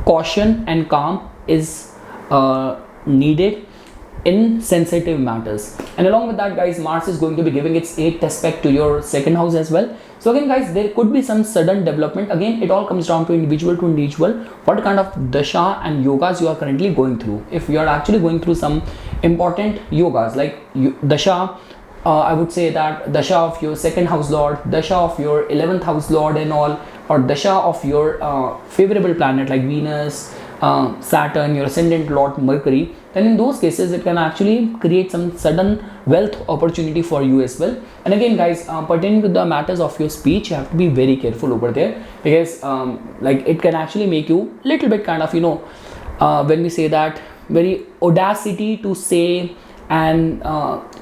caution and calm is needed in sensitive matters. And along with that guys, Mars is going to be giving its 8th aspect to your second house as well. So again guys, there could be some sudden development. Again, it all comes down to individual what kind of dasha and yogas you are currently going through. If you are actually going through some important yogas like dasha, I would say that dasha of your second house lord, dasha of your 11th house lord and all, or dasha of your favorable planet like Venus, Saturn, your ascendant lord Mercury, then in those cases it can actually create some sudden wealth opportunity for you as well. And again guys, pertaining to the matters of your speech, you have to be very careful over there, because like it can actually make you little bit kind of, you know, when we say that, very audacity to say and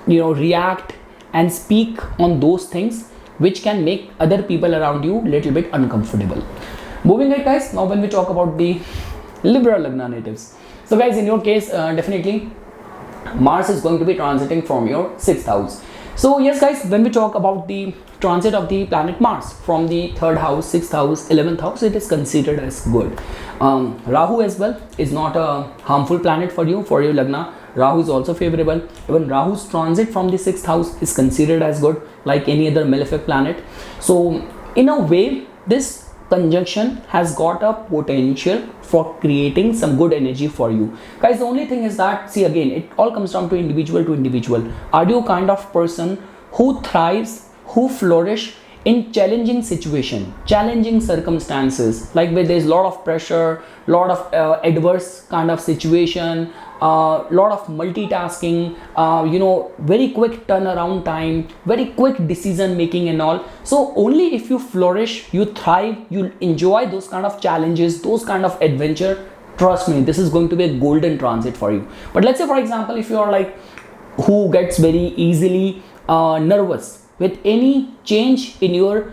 you know, react and speak on those things which can make other people around you little bit uncomfortable. Moving ahead guys, now when we talk about the Libra Lagna natives, so guys, in your case definitely Mars is going to be transiting from your 6th house. So yes guys, when we talk about the transit of the planet Mars from the 3rd house, 6th house, 11th house, it is considered as good. Rahu as well is not a harmful planet for you, for your Lagna. Rahu is also favorable. Even Rahu's transit from the 6th house is considered as good, like any other malefic planet. So in a way, this conjunction has got a potential for creating some good energy for you guys. The only thing is that, see, again, it all comes down to individual. Are you kind of person who thrives, who flourish in challenging situation, challenging circumstances, like where there's a lot of pressure, lot of adverse kind of situation, lot of multitasking, you know, very quick turnaround time, very quick decision making and all. So only if you flourish, you thrive, you enjoy those kind of challenges, those kind of adventure, trust me, this is going to be a golden transit for you. But let's say for example, if you are like who gets very easily nervous with any change in your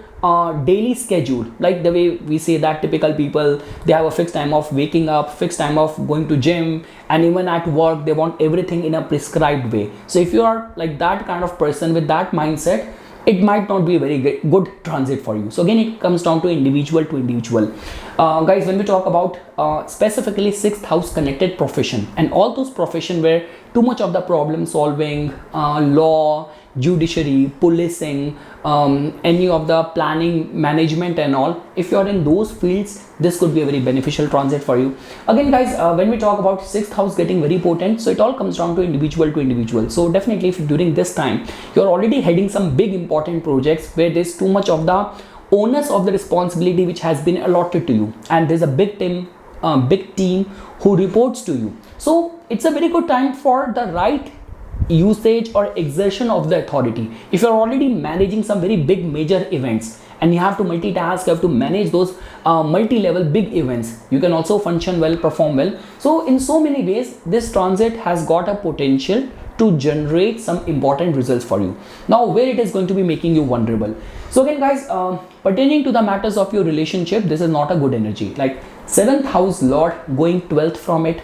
daily schedule, like the way we say that typical people, they have a fixed time of waking up, fixed time of going to gym, and even at work they want everything in a prescribed way. So if you are like that kind of person with that mindset, it might not be a very good transit for you. So again, it comes down to individual. Guys, when we talk about specifically 6th house connected profession, and all those profession where too much of the problem solving, law, judiciary, policing, any of the planning, management and all, if you're in those fields, this could be a very beneficial transit for you. Again guys, when we talk about 6th house getting very potent, so it all comes down to individual. So definitely if during this time you're already heading some big important projects where there's too much of the onus of the responsibility which has been allotted to you, and there's a big team who reports to you, so it's a very good time for the right usage or exertion of the authority. If you're already managing some very big major events and you have to multitask, you have to manage those multi-level big events, you can also function well, perform well. So in so many ways, this transit has got a potential to generate some important results for you. Now where it is going to be making you vulnerable. So again guys, pertaining to the matters of your relationship, this is not a good energy. Like 7th house lord going 12th from it,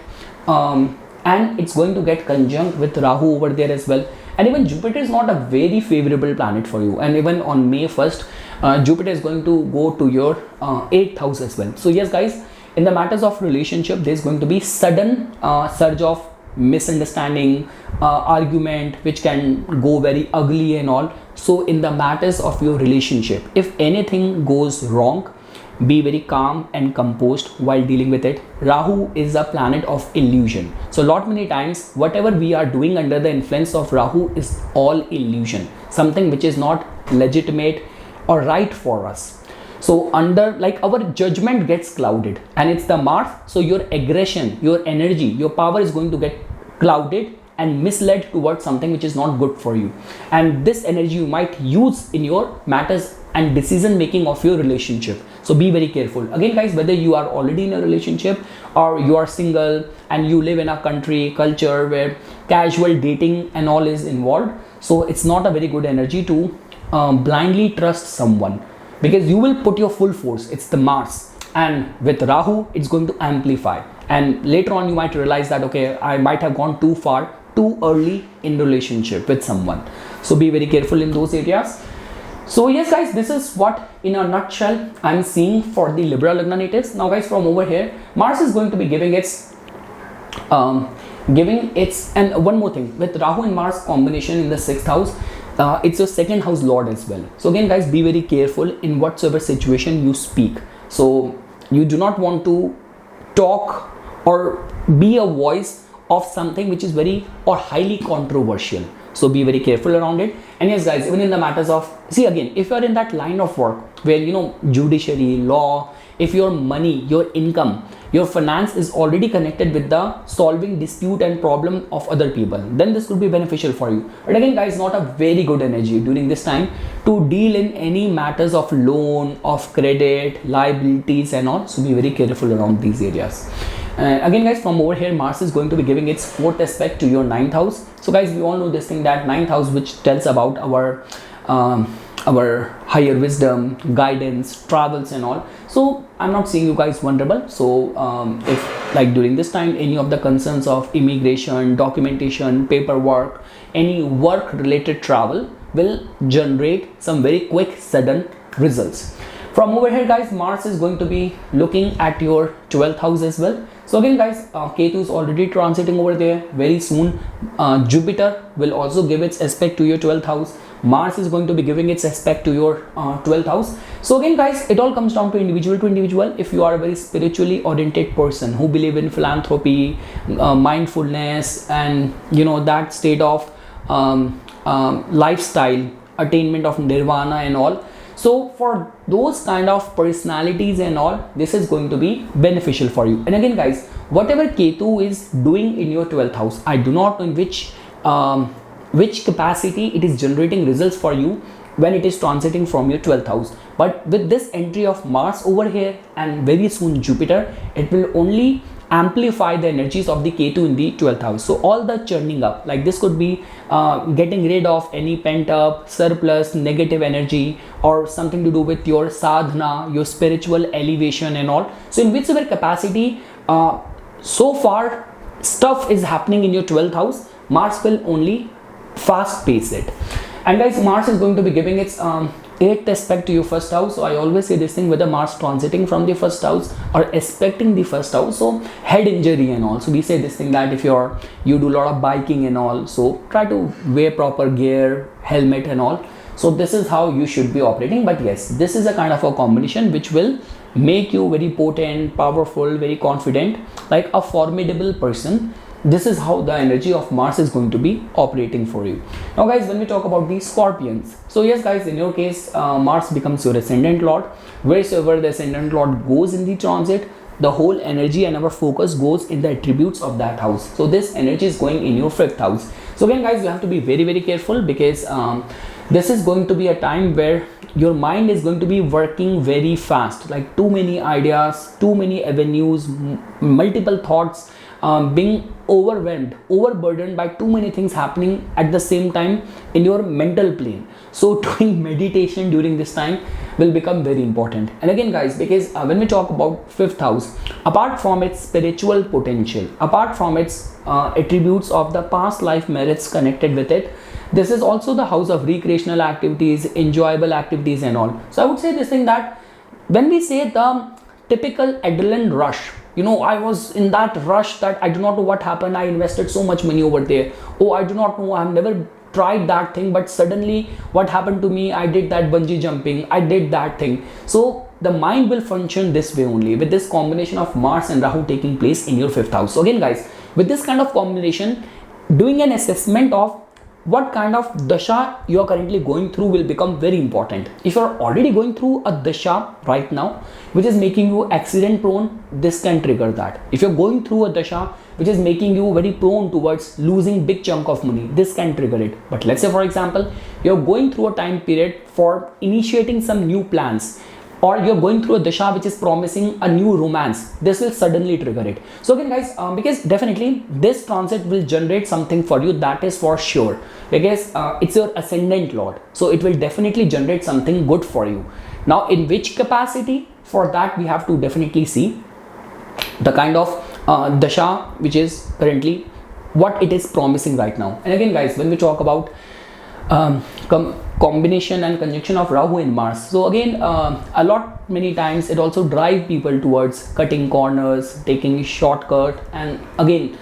and it's going to get conjunct with Rahu over there as well. And even Jupiter is not a very favorable planet for you. And even on May 1st, Jupiter is going to go to your 8th house as well. So yes guys, in the matters of relationship, there's going to be sudden surge of misunderstanding, argument, which can go very ugly and all. So in the matters of your relationship, if anything goes wrong, be very calm and composed while dealing with it. Rahu is a planet of illusion, so lot many times whatever we are doing under the influence of Rahu is all illusion, something which is not legitimate or right for us. So under, like, our judgment gets clouded, and it's the Mars, so your aggression, your energy, your power is going to get clouded and misled towards something which is not good for you, and this energy you might use in your matters and decision making of your relationship. So be very careful. Again guys, whether you are already in a relationship or you are single and you live in a country culture where casual dating and all is involved, so it's not a very good energy to blindly trust someone, because you will put your full force. It's the Mars, and with Rahu it's going to amplify, and later on you might realize that okay, I might have gone too far too early in relationship with someone. So be very careful in those areas. So yes guys, this is what in a nutshell I'm seeing for the Libra Lagna natives. Now guys, from over here, Mars is going to be giving its and one more thing, with Rahu and Mars combination in the 6th house, it's your 2nd house lord as well. So again guys, be very careful in whatsoever situation you speak. So you do not want to talk or be a voice of something which is very or highly controversial. So be very careful around it. And yes guys, even in the matters of, see again, if you are in that line of work where you know judiciary, law, if your money, your income, your finance is already connected with the solving dispute and problem of other people, then this could be beneficial for you. But again guys, not a very good energy during this time to deal in any matters of loan, of credit, liabilities and all. So be very careful around these areas. Again guys, from over here, Mars is going to be giving its 4th aspect to your 9th house. So guys, we all know this thing, that 9th house which tells about our higher wisdom, guidance, travels and all. So I'm not seeing you guys vulnerable. So if like during this time any of the concerns of immigration, documentation, paperwork, any work related travel will generate some very quick sudden results. From over here guys, Mars is going to be looking at your 12th house as well. So again guys, Ketu is already transiting over there. Very soon Jupiter will also give its aspect to your 12th house. Mars is going to be giving its aspect to your 12th house. So again guys, it all comes down to individual to individual. If you are a very spiritually oriented person who believe in philanthropy, mindfulness and you know that state of lifestyle, attainment of nirvana and all, so for those kind of personalities and all, this is going to be beneficial for you. And again guys, whatever Ketu is doing in your 12th house, I do not know in which capacity it is generating results for you when it is transiting from your 12th house. But with this entry of Mars over here and very soon Jupiter, it will only amplify the energies of the Ketu in the 12th house. So all the churning up, like this could be getting rid of any pent up surplus negative energy or something to do with your sadhana, your spiritual elevation and all. So in whichever capacity so far stuff is happening in your 12th house, Mars will only fast pace it. And guys, Mars is going to be giving its 8th aspect to your 1st house. So I always say this thing, whether Mars transiting from the 1st house or aspecting the 1st house, so head injury and all. So we say this thing that if you do a lot of biking and all, so try to wear proper gear, helmet and all. So this is how you should be operating. But yes, this is a kind of a combination which will make you very potent, powerful, very confident, like a formidable person. This is how the energy of Mars is going to be operating for you. Now guys, when we talk about the Scorpions, so yes guys, in your case Mars becomes your ascendant lord. Wheresoever the ascendant lord goes in the transit, the whole energy and our focus goes in the attributes of that house. So this energy is going in your 5th house. So again guys, you have to be very very careful, because this is going to be a time where your mind is going to be working very fast, like too many ideas, too many avenues, multiple thoughts, being overwhelmed, overburdened by too many things happening at the same time in your mental plane. So doing meditation during this time will become very important. And again guys, because when we talk about 5th house, apart from its spiritual potential, apart from its attributes of the past life merits connected with it, this is also the house of recreational activities, enjoyable activities and all. So I would say this thing, that when we say the typical adrenaline rush, you know, I was in that rush that I do not know what happened, I invested so much money over there, oh I do not know, I've never tried that thing, but suddenly what happened to me, I did that bungee jumping, I did that thing. So the mind will function this way only, with this combination of Mars and Rahu taking place in your 5th house. So again guys, with this kind of combination, doing an assessment of what kind of dasha you are currently going through will become very important. If you are already going through a dasha right now which is making you accident prone, this can trigger that. If you're going through a dasha which is making you very prone towards losing big chunk of money, this can trigger it. But let's say for example, you're going through a time period for initiating some new plans, or you're going through a dasha which is promising a new romance, this will suddenly trigger it. So again guys, because definitely this transit will generate something for you, that is for sure, because it's your ascendant lord, so it will definitely generate something good for you. Now in which capacity, for that we have to definitely see the kind of dasha which is currently what it is promising right now. And again guys, when we talk about combination and conjunction of Rahu and Mars, so again many times it also drive people towards cutting corners, taking shortcut, and again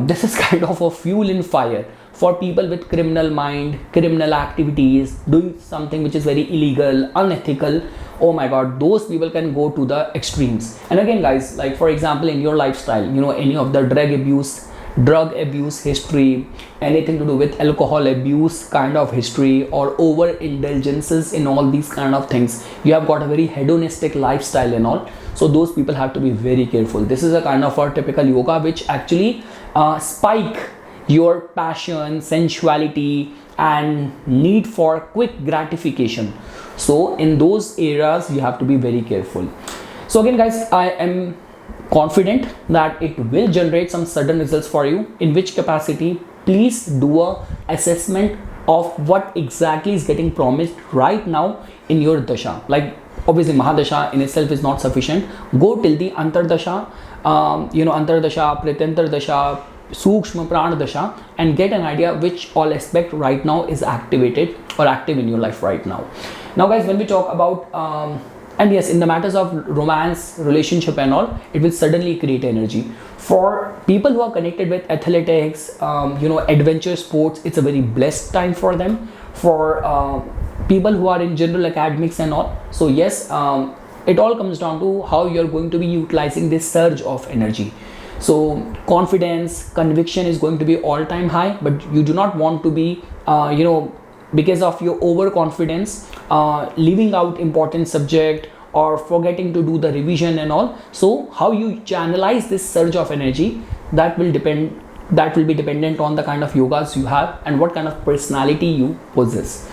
this is kind of a fuel in fire for people with criminal mind, criminal activities, doing something which is very illegal, unethical. Oh my god, those people can go to the extremes. And again guys, like for example in your lifestyle, you know, any of the drug abuse history, anything to do with alcohol abuse kind of history, or over indulgences in all these kind of things, you have got a very hedonistic lifestyle and all, so those people have to be very careful. This is a kind of a typical yoga which actually spike your passion, sensuality, and need for quick gratification. So in those areas you have to be very careful. So again guys, I am confident that it will generate some sudden results for you. In which capacity, please do a assessment of what exactly is getting promised right now in your dasha. Like obviously Mahadasha in itself is not sufficient. Go till the Antardasha, Antardasha, Prityantar Dasha, Sukshma Prana Dasha, and get an idea which all aspect right now is activated or active in your life right now. Now guys, when we talk about and yes, in the matters of romance, relationship and all, it will suddenly create energy. For people who are connected with athletics, adventure sports, it's a very blessed time for them. For people who are in general academics and all, so yes, it all comes down to how you're going to be utilizing this surge of energy. So confidence, conviction is going to be all-time high, but you do not want to be because of your overconfidence, leaving out important subject or forgetting to do the revision and all. So how you channelize this surge of energy, that will be dependent on the kind of yogas you have and what kind of personality you possess.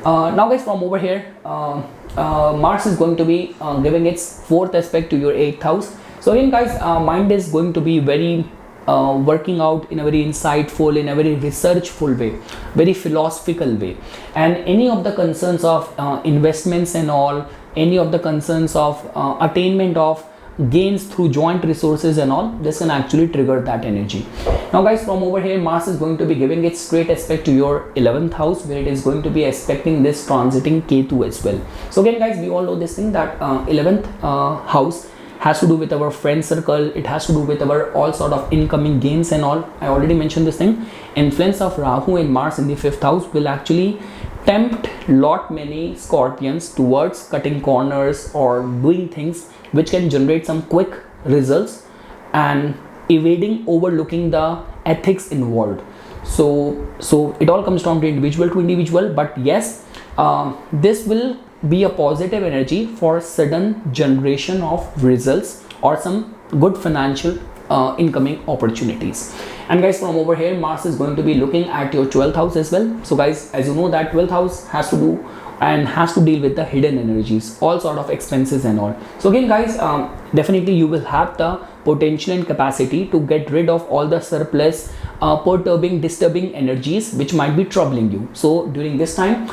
Now guys, from over here, Mars is going to be giving its 4th aspect to your 8th house. So again guys, mind is going to be very working out in a very insightful, in a very researchful way, very philosophical way, and any of the concerns of investments and all, any of the concerns of attainment of gains through joint resources and all, this can actually trigger that energy. Now guys, from over here, Mars is going to be giving its straight aspect to your 11th house, where it is going to be aspecting this transiting Ketu as well. So again guys, we all know this thing that 11th house has to do with our friend circle, it has to do with our all sort of incoming gains and all. I already mentioned this thing. Influence of Rahu and Mars in the 5th house will actually tempt many Scorpions towards cutting corners or doing things which can generate some quick results and evading, overlooking the ethics involved. So it all comes down to individual, but yes, this will be a positive energy for sudden generation of results or some good financial incoming opportunities. And guys, from over here, Mars is going to be looking at your 12th house as well. So guys, as you know that 12th house has to do and has to deal with the hidden energies, all sort of expenses and all. So again guys, definitely you will have the potential and capacity to get rid of all the surplus perturbing, disturbing energies which might be troubling you. So during this time,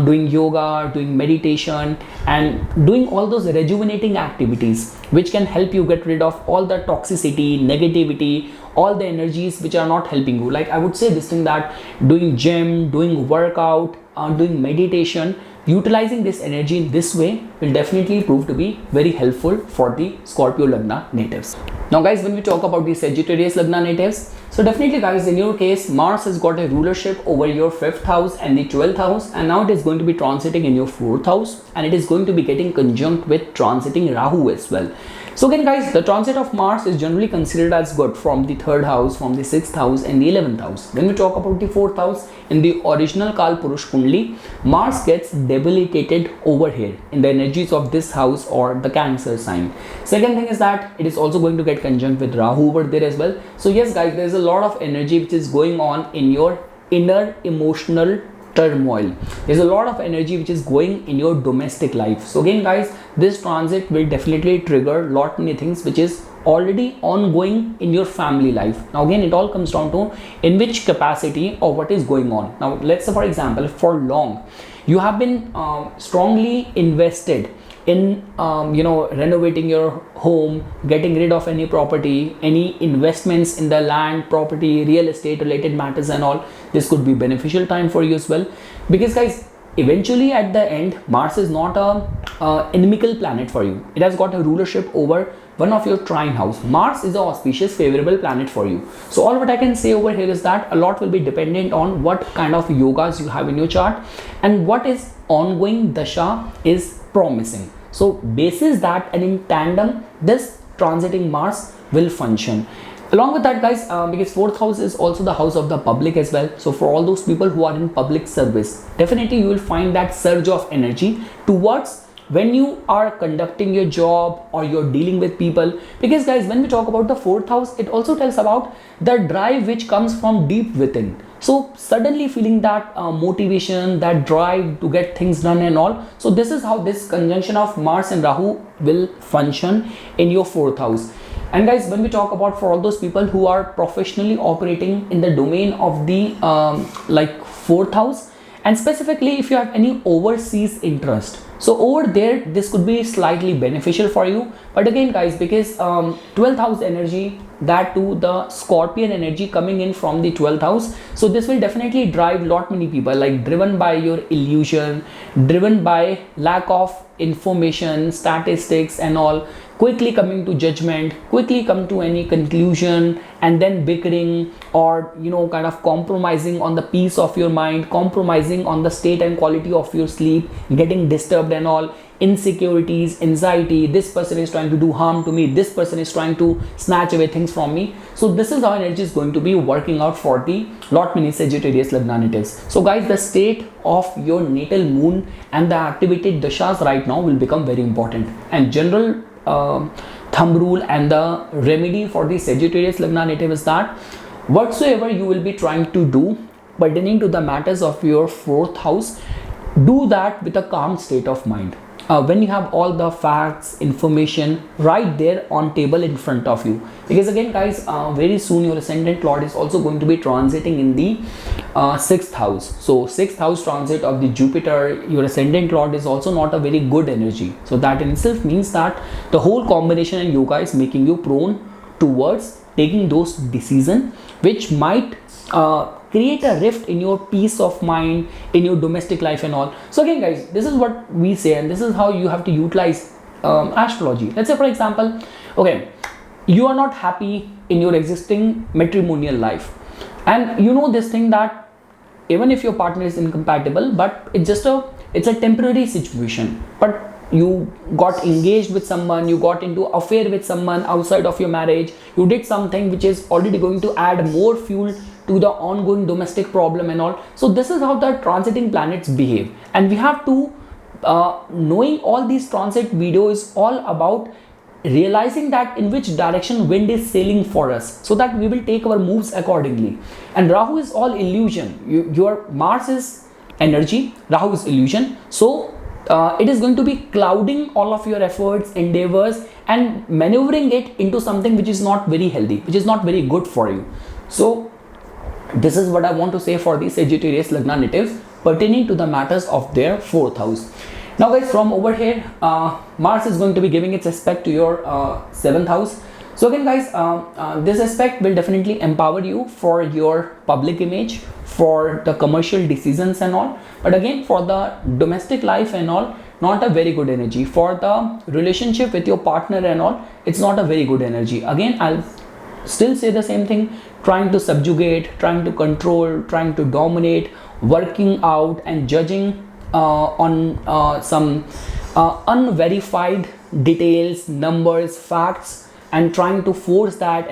doing yoga, doing meditation, and doing all those rejuvenating activities which can help you get rid of all the toxicity, negativity, all the energies which are not helping you. Like I would say this thing that doing gym, doing workout, doing meditation, utilizing this energy in this way will definitely prove to be very helpful for the Scorpio Lagna natives. Now guys, when we talk about the Sagittarius Lagna natives, So definitely guys, in your case, Mars has got a rulership over your 5th house and the 12th house, and now it is going to be transiting in your 4th house, and it is going to be getting conjunct with transiting Rahu as well. So again guys, the transit of Mars is generally considered as good from the 3rd house, from the 6th house and the 11th house. When we talk about the 4th house, in the original Kal Purush Kundli, Mars gets debilitated over here in the energies of this house or the Cancer sign. Second thing is that it is also going to get conjunct with Rahu over there as well. So yes guys, there is a lot of energy which is going on in your inner emotional turmoil. There's a lot of energy which is going in your domestic life. So again guys, this transit will definitely trigger lot many things which is already ongoing in your family life. Now again, it all comes down to in which capacity or what is going on. Now let's say for example, for long you have been strongly invested in renovating your home, getting rid of any property, any investments in the land, property, real estate related matters and all. This could be beneficial time for you as well, because guys, eventually at the end, Mars is not a inimical planet for you. It has got a rulership over one of your trine house. Mars is an auspicious favorable planet for you. So all what I can say over here is that a lot will be dependent on what kind of yogas you have in your chart and what is ongoing dasha is promising. So basis that and in tandem, this transiting Mars will function. Along with that guys, because 4th house is also the house of the public as well. So for all those people who are in public service, definitely you will find that surge of energy towards when you are conducting your job or you're dealing with people. Because guys, when we talk about the 4th house, it also tells about the drive which comes from deep within. So suddenly feeling that motivation, that drive to get things done and all. So this is how this conjunction of Mars and Rahu will function in your 4th house. And guys, when we talk about for all those people who are professionally operating in the domain of the 4th house, and specifically if you have any overseas interest, so over there this could be slightly beneficial for you. But again guys, because 12th house energy, that too the Scorpion energy coming in from the 12th house, so this will definitely drive lot many people, like driven by your illusion, driven by lack of information, statistics and all, quickly coming to judgment, quickly come to any conclusion, and then bickering or kind of compromising on the peace of your mind, compromising on the state and quality of your sleep, getting disturbed and all, insecurities, anxiety, this person is trying to do harm to me, this person is trying to snatch away things from me. So this is how energy is going to be working out for the lot many Sagittarius Lagna natives. So guys, the state of your natal moon and the activated dashas right now will become very important. And general thumb rule and the remedy for the Sagittarius Lagna native is that whatsoever you will be trying to do pertaining to the matters of your 4th house, do that with a calm state of mind. When you have all the facts, information right there on table in front of you. Because again guys, very soon your ascendant lord is also going to be transiting in the 6th house. So 6th house transit of the Jupiter, your ascendant lord, is also not a very good energy. So that in itself means that the whole combination and yoga is making you prone towards taking those decisions which might create a rift in your peace of mind, in your domestic life and all. So again guys, this is what we say, and this is how you have to utilize astrology. Let's say for example, okay, you are not happy in your existing matrimonial life, and you know this thing that even if your partner is incompatible, but it's a temporary situation, but you got engaged with someone, you got into affair with someone outside of your marriage, you did something which is already going to add more fuel to the ongoing domestic problem and all. So this is how the transiting planets behave, and we have to knowing all these transit videos is all about realizing that in which direction wind is sailing for us, so that we will take our moves accordingly. And Rahu is all illusion. Your Mars is energy, Rahu is illusion. So it is going to be clouding all of your efforts, endeavors, and maneuvering it into something which is not very healthy, which is not very good for you. So this is what I want to say for the Sagittarius Lagna natives pertaining to the matters of their 4th house. Now guys, from over here, Mars is going to be giving its aspect to your 7th house. So again guys, this aspect will definitely empower you for your public image, for the commercial decisions and all. But again, for the domestic life and all, not a very good energy. For the relationship with your partner and all, it's not a very good energy. Again, I'll still say the same thing, trying to subjugate, trying to control, trying to dominate, working out and judging on some unverified details, numbers, facts, and trying to force that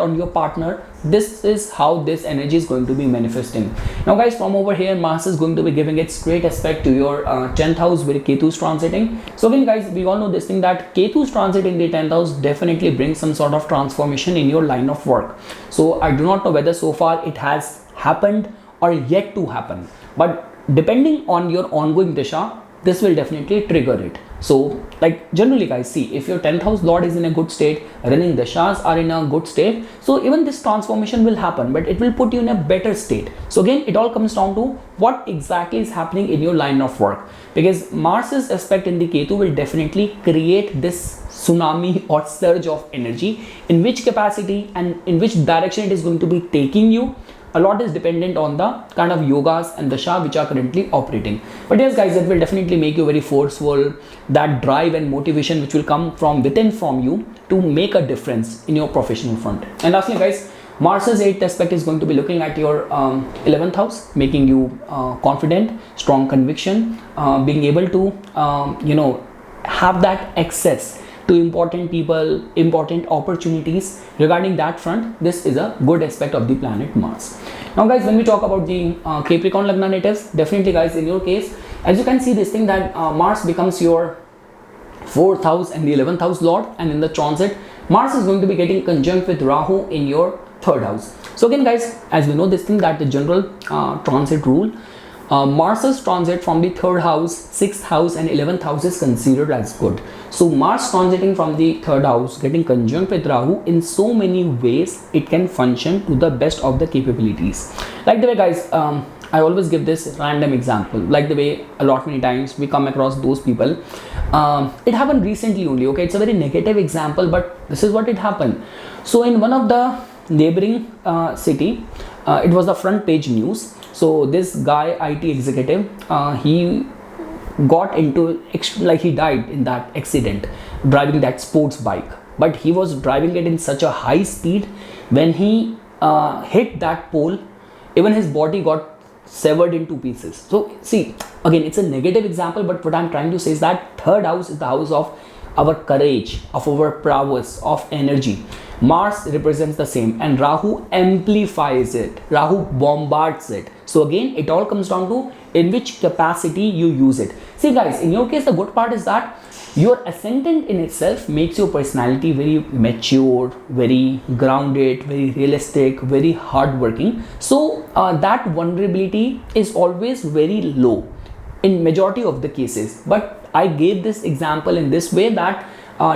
on your partner. This is how this energy is going to be manifesting. Now guys, from over here, Mars is going to be giving its great aspect to your 10th house where Ketu is transiting. So again guys, we all know this thing that Ketu's transit in the 10th house definitely brings some sort of transformation in your line of work. So I do not know whether so far it has happened or yet to happen, but depending on your ongoing disha, this will definitely trigger it. So like generally guys, see, if your 10th house lord is in a good state, running dashas are in a good state, so even this transformation will happen, but it will put you in a better state. So again, it all comes down to what exactly is happening in your line of work, because Mars's aspect in the Ketu will definitely create this tsunami or surge of energy. In which capacity and in which direction it is going to be taking you, a lot is dependent on the kind of yogas and dasha which are currently operating. But yes guys, it will definitely make you very forceful, that drive and motivation which will come from within from you to make a difference in your professional front. And lastly guys, Mars's 8th aspect is going to be looking at your 11th house, making you confident, strong conviction, being able to have that access to important people, important opportunities. Regarding that front, this is a good aspect of the planet Mars. Now guys, when we talk about the Capricorn Lagna natives, definitely guys, in your case, as you can see this thing that Mars becomes your 4th house and the 11th house lord, and in the transit, Mars is going to be getting conjunct with Rahu in your 3rd house. So again guys, as we know this thing that the general transit rule, Mars's transit from the 3rd house, 6th house and 11th house is considered as good. So Mars transiting from the 3rd house, getting conjunct with Rahu, in so many ways it can function to the best of the capabilities. Like the way guys, I always give this random example, like the way a lot many times we come across those people. It happened recently only, okay, it's a very negative example, but this is what it happened. So in one of the neighboring city, it was the front page news. So this guy, IT executive, he got into, like he died in that accident driving that sports bike, but he was driving it in such a high speed. When he hit that pole, even his body got severed into pieces. So see, again, it's a negative example, but what I'm trying to say is that 3rd house is the house of our courage, of our prowess, of energy. Mars represents the same, and Rahu amplifies it, Rahu bombards it. So again, it all comes down to in which capacity you use it. See guys, in your case, the good part is that your ascendant in itself makes your personality very mature, very grounded, very realistic, very hardworking. So that vulnerability is always very low in majority of the cases. But I gave this example in this way that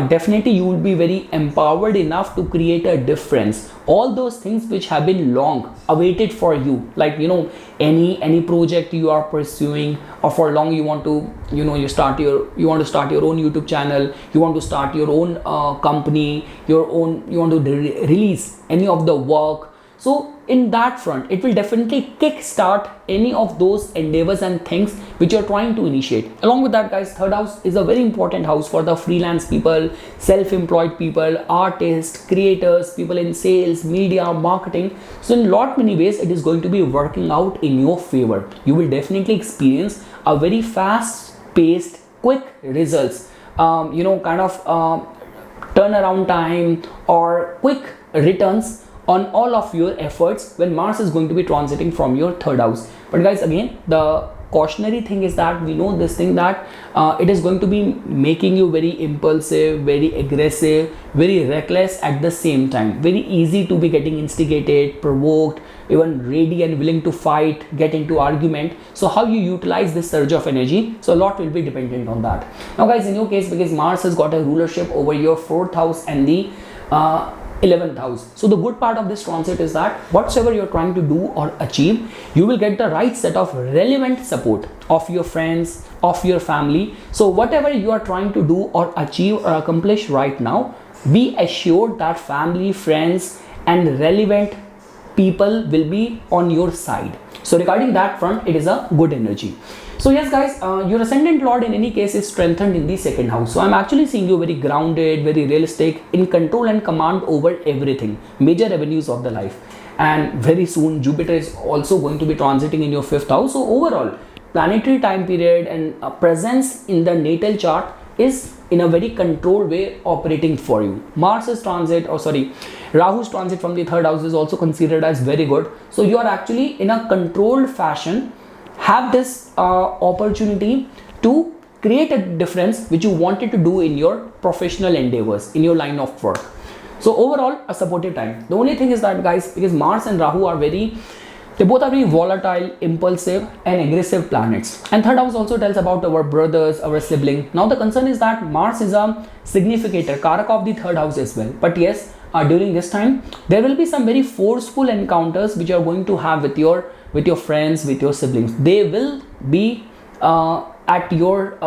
definitely you will be very empowered enough to create a difference. All those things which have been long awaited for you, like any project you are pursuing, or for long you want to you want to start your own YouTube channel, you want to start your own company, you want to release any of the work. So in that front, it will definitely kickstart any of those endeavors and things which you're trying to initiate. Along with that guys, 3rd house is a very important house for the freelance people, self-employed people, artists, creators, people in sales, media, marketing. So in lot many ways, it is going to be working out in your favor. You will definitely experience a very fast-paced, quick results, turnaround time or quick returns on all of your efforts when Mars is going to be transiting from your 3rd house. But guys, again, the cautionary thing is that we know this thing that it is going to be making you very impulsive, very aggressive, very reckless at the same time. Very easy to be getting instigated, provoked, even ready and willing to fight, get into argument. So how you utilize this surge of energy, so a lot will be dependent on that. Now guys, in your case, because Mars has got a rulership over your 4th house and the 11th house. So the good part of this transit is that whatsoever you're trying to do or achieve, you will get the right set of relevant support of your friends, of your family. So whatever you are trying to do or achieve or accomplish right now, be assured that family, friends and relevant people will be on your side. So regarding that front, it is a good energy. So yes guys, your ascendant lord in any case is strengthened in the second house. So I'm actually seeing you very grounded, very realistic, in control and command over everything, major avenues of the life. And very soon Jupiter is also going to be transiting in your fifth house. So overall, planetary time period and presence in the natal chart is in a very controlled way operating for you. Mars's transit, or sorry, Rahu's transit from the third house is also considered as very good. So you are actually in a controlled fashion have this opportunity to create a difference which you wanted to do in your professional endeavors, in your line of work. So overall, a supportive time. The only thing is that guys, because Mars and Rahu are they both are very volatile, impulsive and aggressive planets. And third house also tells about our brothers, our sibling. Now the concern is that Mars is a significator, Karaka of the third house as well. But yes, during this time, there will be some very forceful encounters which you are going to have with your friends, with your siblings. They will be at your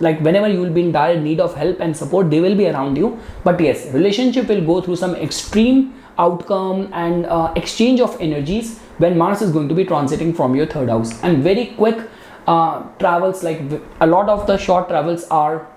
like whenever you will be in dire need of help and support, they will be around you. But yes, relationship will go through some extreme outcome and exchange of energies when Mars is going to be transiting from your third house. And very quick travels, like a lot of the short travels are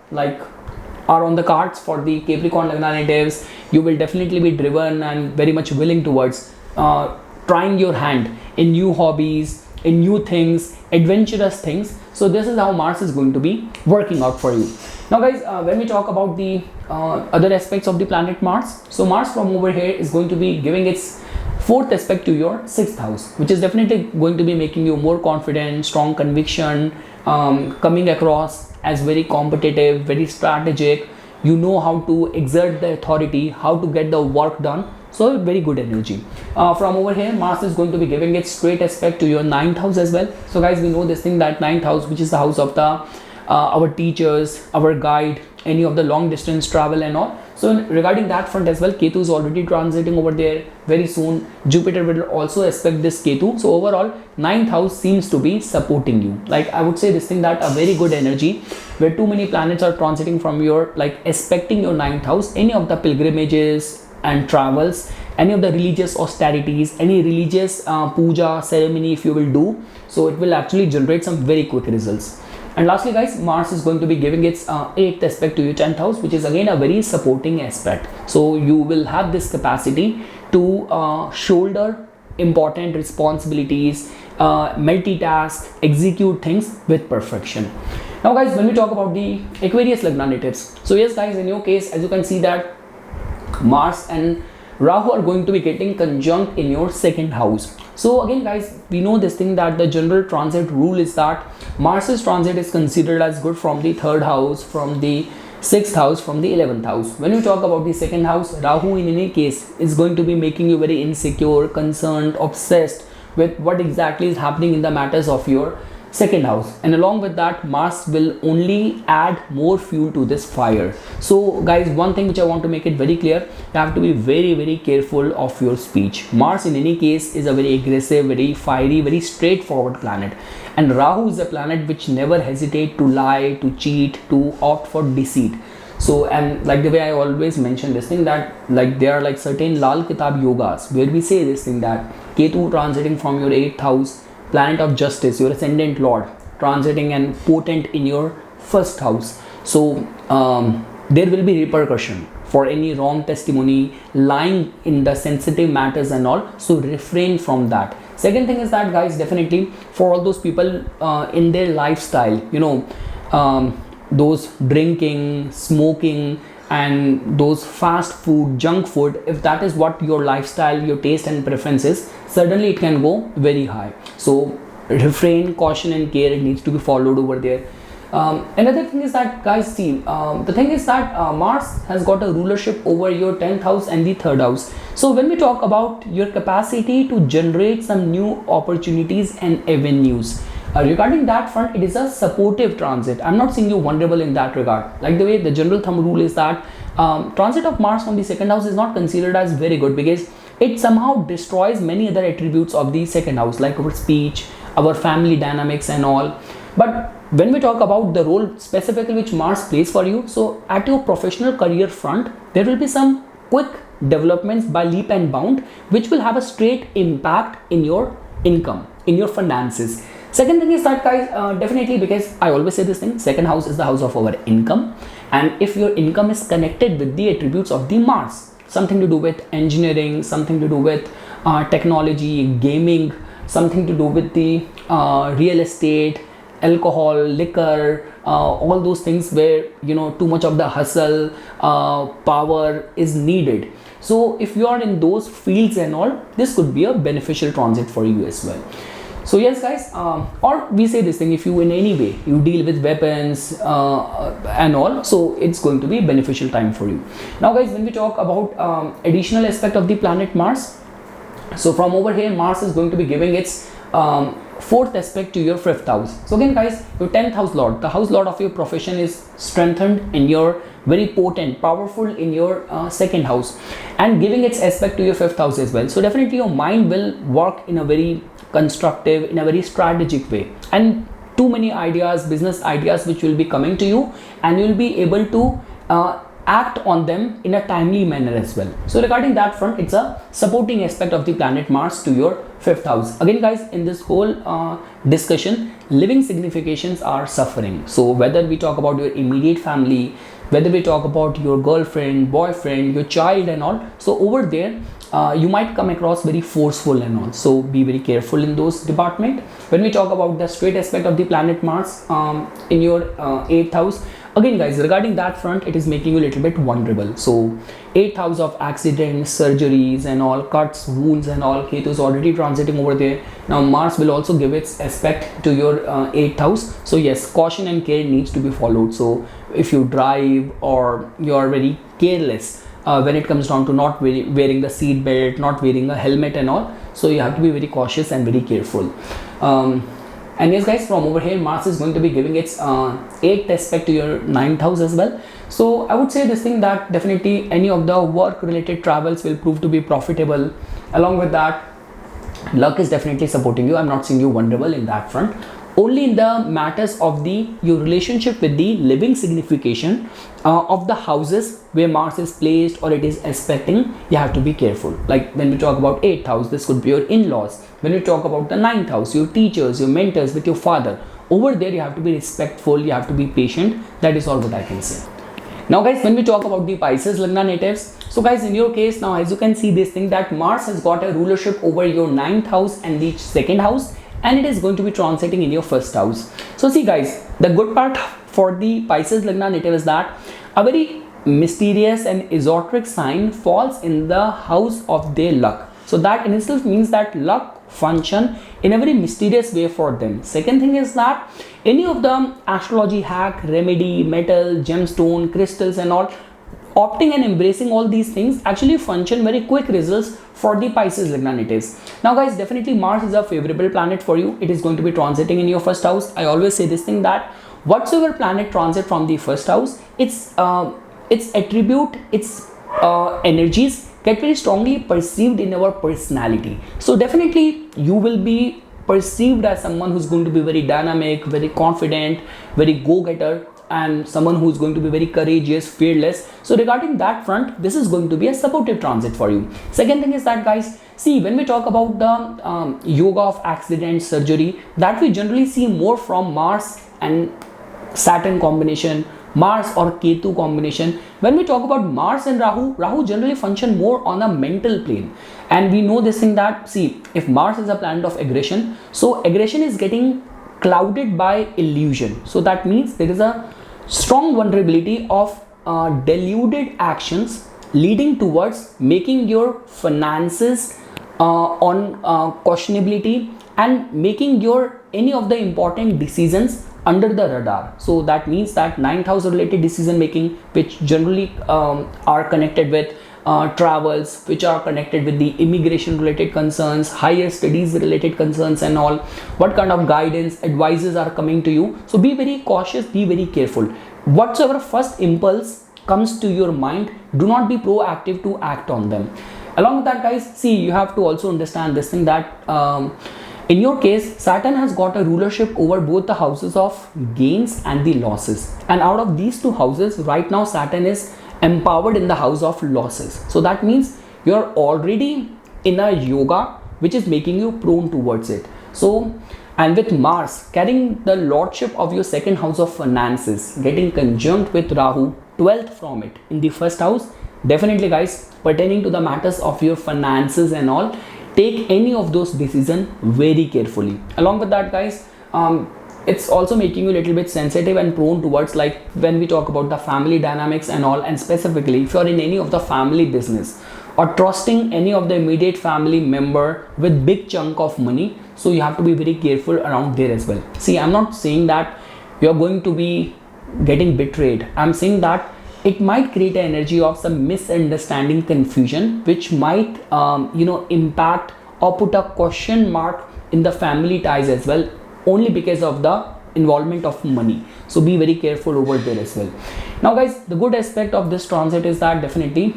on the cards for the Capricorn Lagna natives. You will definitely be driven and very much willing towards trying your hand in new hobbies, in new things, adventurous things. So this is how Mars is going to be working out for you. Now guys, when we talk about the other aspects of the planet Mars, so Mars from over here is going to be giving its fourth aspect to your sixth house, which is definitely going to be making you more confident, strong conviction, coming across as very competitive, very strategic. You know how to exert the authority, how to get the work done. So very good energy. From over here, Mars is going to be giving its straight aspect to your ninth house as well. So guys, we know this thing, that ninth house, which is the house of the our teachers, our guide, any of the long distance travel and all. So regarding that front as well, Ketu is already transiting over there. Very soon Jupiter will also aspect this Ketu. So overall, ninth house seems to be supporting you. Like I would say this thing, that a very good energy where too many planets are transiting from your, like aspecting your ninth house. Any of the pilgrimages and travels, any of the religious austerities, any religious puja ceremony if you will do, so it will actually generate some very quick results. And lastly guys, Mars is going to be giving its 8th aspect to your 10th house, which is again a very supporting aspect. So you will have this capacity to shoulder important responsibilities, multitask, execute things with perfection. Now guys, when we talk about the Aquarius Lagna natives, so yes guys, in your case, as you can see that Mars and Rahu are going to be getting conjunct in your second house. So again guys, we know this thing, that the general transit rule is that Mars's transit is considered as good from the third house, from the sixth house, from the 11th house. When you talk about the second house, Rahu in any case is going to be making you very insecure, concerned, obsessed with what exactly is happening in the matters of your second house. And along with that, Mars will only add more fuel to this fire. So guys, one thing which I want to make it very clear, you have to be very, very careful of your speech. Mars in any case is a very aggressive, very fiery, very straightforward planet. And Rahu is a planet which never hesitate to lie, to cheat, to opt for deceit. So, and like the way I always mention this thing, that like there are like certain Lal Kitab yogas where we say this thing, that Ketu transiting from your 8th house, planet of justice, your ascendant lord, transiting and potent in your first house. So there will be repercussion for any wrong testimony, lying in the sensitive matters and all. So refrain from that. Second thing is that guys, definitely for all those people in their lifestyle, you know, those drinking, smoking and those fast food, junk food, if that is what your lifestyle, your taste and preference is, suddenly it can go very high. So refrain, caution and care, it needs to be followed over there. Another thing is that guys, see, the thing is that Mars has got a rulership over your 10th house and the 3rd house. So when we talk about your capacity to generate some new opportunities and avenues, regarding that front, it is a supportive transit. I'm not saying you're vulnerable in that regard. Like the way the general thumb rule is that transit of Mars from the 2nd house is not considered as very good, because it somehow destroys many other attributes of the 2nd house, like our speech, our family dynamics and all. But when we talk about the role specifically which Mars plays for you, so at your professional career front, there will be some quick developments by leap and bound, which will have a straight impact in your income, in your finances. Second thing is that, guys, definitely, because I always say this thing, second house is the house of our income, and if your income is connected with the attributes of the Mars, something to do with engineering, something to do with technology, gaming, something to do with the real estate, alcohol, liquor, all those things where, you know, too much of the hustle, power is needed. So if you are in those fields and all, this could be a beneficial transit for you as well. So yes, guys, or we say this thing, if you in any way you deal with weapons and all, so it's going to be a beneficial time for you. Now, guys, when we talk about additional aspect of the planet Mars, so from over here, Mars is going to be giving its fourth aspect to your fifth house. So again, guys, your 10th house lord, the house lord of your profession, is strengthened in your very potent, powerful in your second house, and giving its aspect to your fifth house as well. So definitely your mind will work in a very constructive, in a very strategic way, and too many ideas, business ideas, which will be coming to you, and you will be able to act on them in a timely manner as well. So regarding that front, it's a supporting aspect of the planet Mars to your fifth house. Again, guys, in this whole discussion, living significations are suffering. So whether we talk about your immediate family, whether we talk about your girlfriend, boyfriend, your child and all, so over there you might come across very forceful and all, so be very careful in those department. When we talk about the straight aspect of the planet Mars in your 8th house, again, guys, regarding that front, it is making you a little bit vulnerable. So 8th house of accidents, surgeries and all, cuts, wounds and all, Ketu is already transiting over there. Now Mars will also give its aspect to your 8th house. So yes, caution and care needs to be followed. So if you drive or you are very careless when it comes down to not wearing the seat belt, not wearing a helmet and all, so you have to be very cautious and very careful. And yes, guys, from over here, Mars is going to be giving its 8th aspect to your 9th house as well. So I would say this thing, that definitely any of the work related travels will prove to be profitable. Along with that, luck is definitely supporting you. I'm not seeing you vulnerable in that front. Only in the matters of your relationship with the living signification of the houses where Mars is placed or it is aspecting, you have to be careful. Like when we talk about 8th house, this could be your in-laws. When we talk about the 9th house, your teachers, your mentors, with your father, over there you have to be respectful, you have to be patient. That is all what I can say. Now, guys, when we talk about the Pisces Lagna natives, so guys, in your case, now as you can see this thing, that Mars has got a rulership over your 9th house and the 2nd house, and it is going to be transiting in your 1st house. So see, guys, the good part for the Pisces Lagna native is that a very mysterious and esoteric sign falls in the house of their luck. So that in itself means that luck function in a very mysterious way for them. Second thing is that any of the astrology hack, remedy, metal, gemstone, crystals and all, opting and embracing all these things actually function very quick results for the Pisces Lagna natives. Now, guys, definitely Mars is a favorable planet for you. It is going to be transiting in your 1st house. I always say this thing, that whatsoever planet transit from the 1st house, its attribute, its energies get very strongly perceived in our personality. So definitely you will be perceived as someone who's going to be very dynamic, very confident, very go-getter, and someone who's going to be very courageous, fearless. So regarding that front, this is going to be a supportive transit for you. Second thing is that, guys, see, when we talk about the yoga of accident, surgery, that we generally see more from Mars and Saturn combination, Mars or Ketu combination. When we talk about Mars and Rahu generally function more on a mental plane. And we know this thing, that see, if Mars is a planet of aggression, so aggression is getting clouded by illusion. So that means there is a strong vulnerability of deluded actions leading towards making your finances on questionability and making your any of the important decisions under the radar. So that means that 9th house related decision making, which generally are connected with travels, which are connected with the immigration related concerns, higher studies related concerns and all, what kind of guidance, advices are coming to you. So be very cautious, be very careful. Whatsoever first impulse comes to your mind, do not be proactive to act on them. Along with that, guys, see, you have to also understand this thing, that in your case, Saturn has got a rulership over both the houses of gains and the losses. And out of these two houses, right now Saturn is empowered in the house of losses. So that means you're already in a yoga which is making you prone towards it. So, and with Mars carrying the lordship of your second house of finances, getting conjunct with Rahu, 12th from it in the first house, definitely guys, pertaining to the matters of your finances and all, take any of those decisions very carefully. Along with that guys, it's also making you a little bit sensitive and prone towards, like when we talk about the family dynamics and all, and specifically if you're in any of the family business or trusting any of the immediate family member with big chunk of money, so you have to be very careful around there as well. See, I'm not saying that you're going to be getting betrayed. I'm saying that it might create an energy of some misunderstanding, confusion, which might impact or put a question mark in the family ties as well, only because of the involvement of money. So be very careful over there as well. Now guys, the good aspect of this transit is that definitely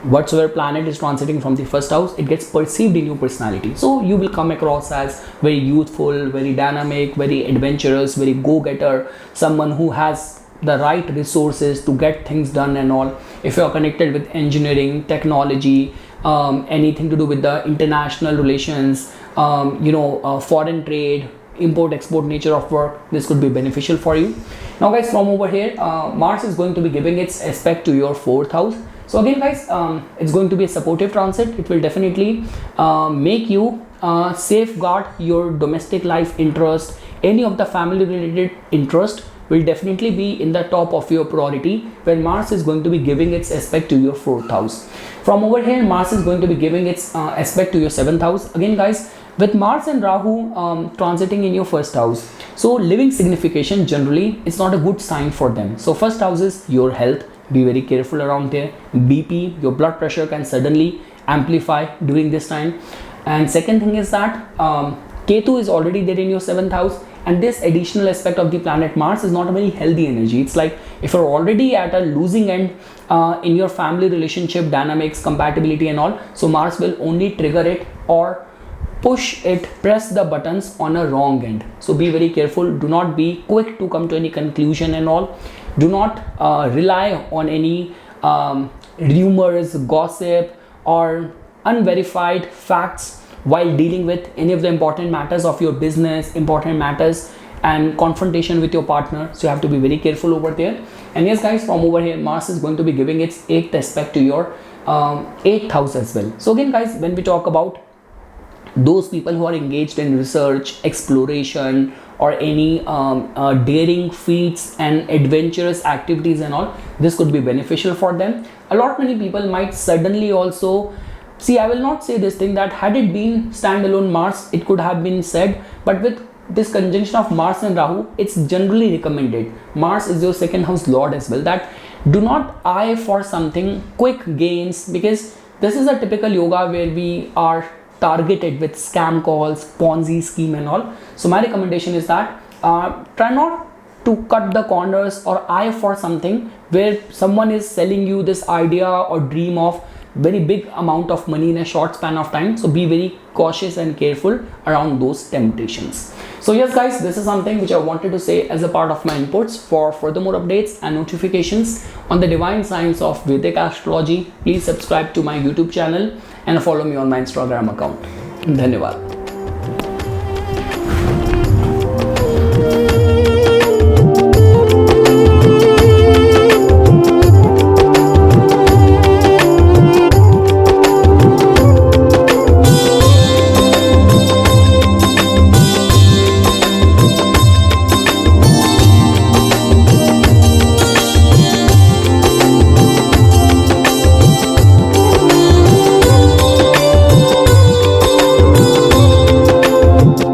whatsoever planet is transiting from the first house, it gets perceived in your personality. So you will come across as very youthful, very dynamic, very adventurous, very go-getter, someone who has the right resources to get things done and all. If you are connected with engineering, technology, anything to do with the international relations, foreign trade, import export nature of work, this could be beneficial for you. Now guys, from over here, Mars is going to be giving its aspect to your 4th house. So again guys, it's going to be a supportive transit. It will definitely make you safeguard your domestic life interest. Any of the family related interest will definitely be in the top of your priority when Mars is going to be giving its aspect to your 4th house. From over here, Mars is going to be giving its aspect to your 7th house. Again guys, with Mars and Rahu transiting in your 1st house, so living signification generally is not a good sign for them. So 1st house is your health. Be very careful around there. BP, your blood pressure can suddenly amplify during this time. And second thing is that Ketu is already there in your 7th house, and this additional aspect of the planet Mars is not a very healthy energy. It's like if you're already at a losing end in your family relationship dynamics, compatibility and all, so Mars will only trigger it or push it, press the buttons on a wrong end. So be very careful. Do not be quick to come to any conclusion and all. Do not rely on any rumors, gossip or unverified facts while dealing with any of the important matters of your business, important matters and confrontation with your partner. So you have to be very careful over there. And yes guys, from over here, Mars is going to be giving its 8th aspect to your 8th house as well. So again guys, when we talk about those people who are engaged in research, exploration or any daring feats and adventurous activities and all, this could be beneficial for them. A lot many people might suddenly also see, I will not say this thing that had it been standalone Mars, it could have been said, but with this conjunction of Mars and Rahu, it's generally recommended. Mars is your 2nd house lord as well, that do not eye for something quick gains, because this is a typical yoga where we are targeted with scam calls, Ponzi scheme and all. So my recommendation is that try not to cut the corners or eye for something where someone is selling you this idea or dream of very big amount of money in a short span of time. So be very cautious and careful around those temptations. So yes guys, this is something which I wanted to say as a part of my inputs. For further more updates and notifications on the divine science of Vedic astrology, please subscribe to my YouTube channel and follow me on my Instagram account. Dhanyavad.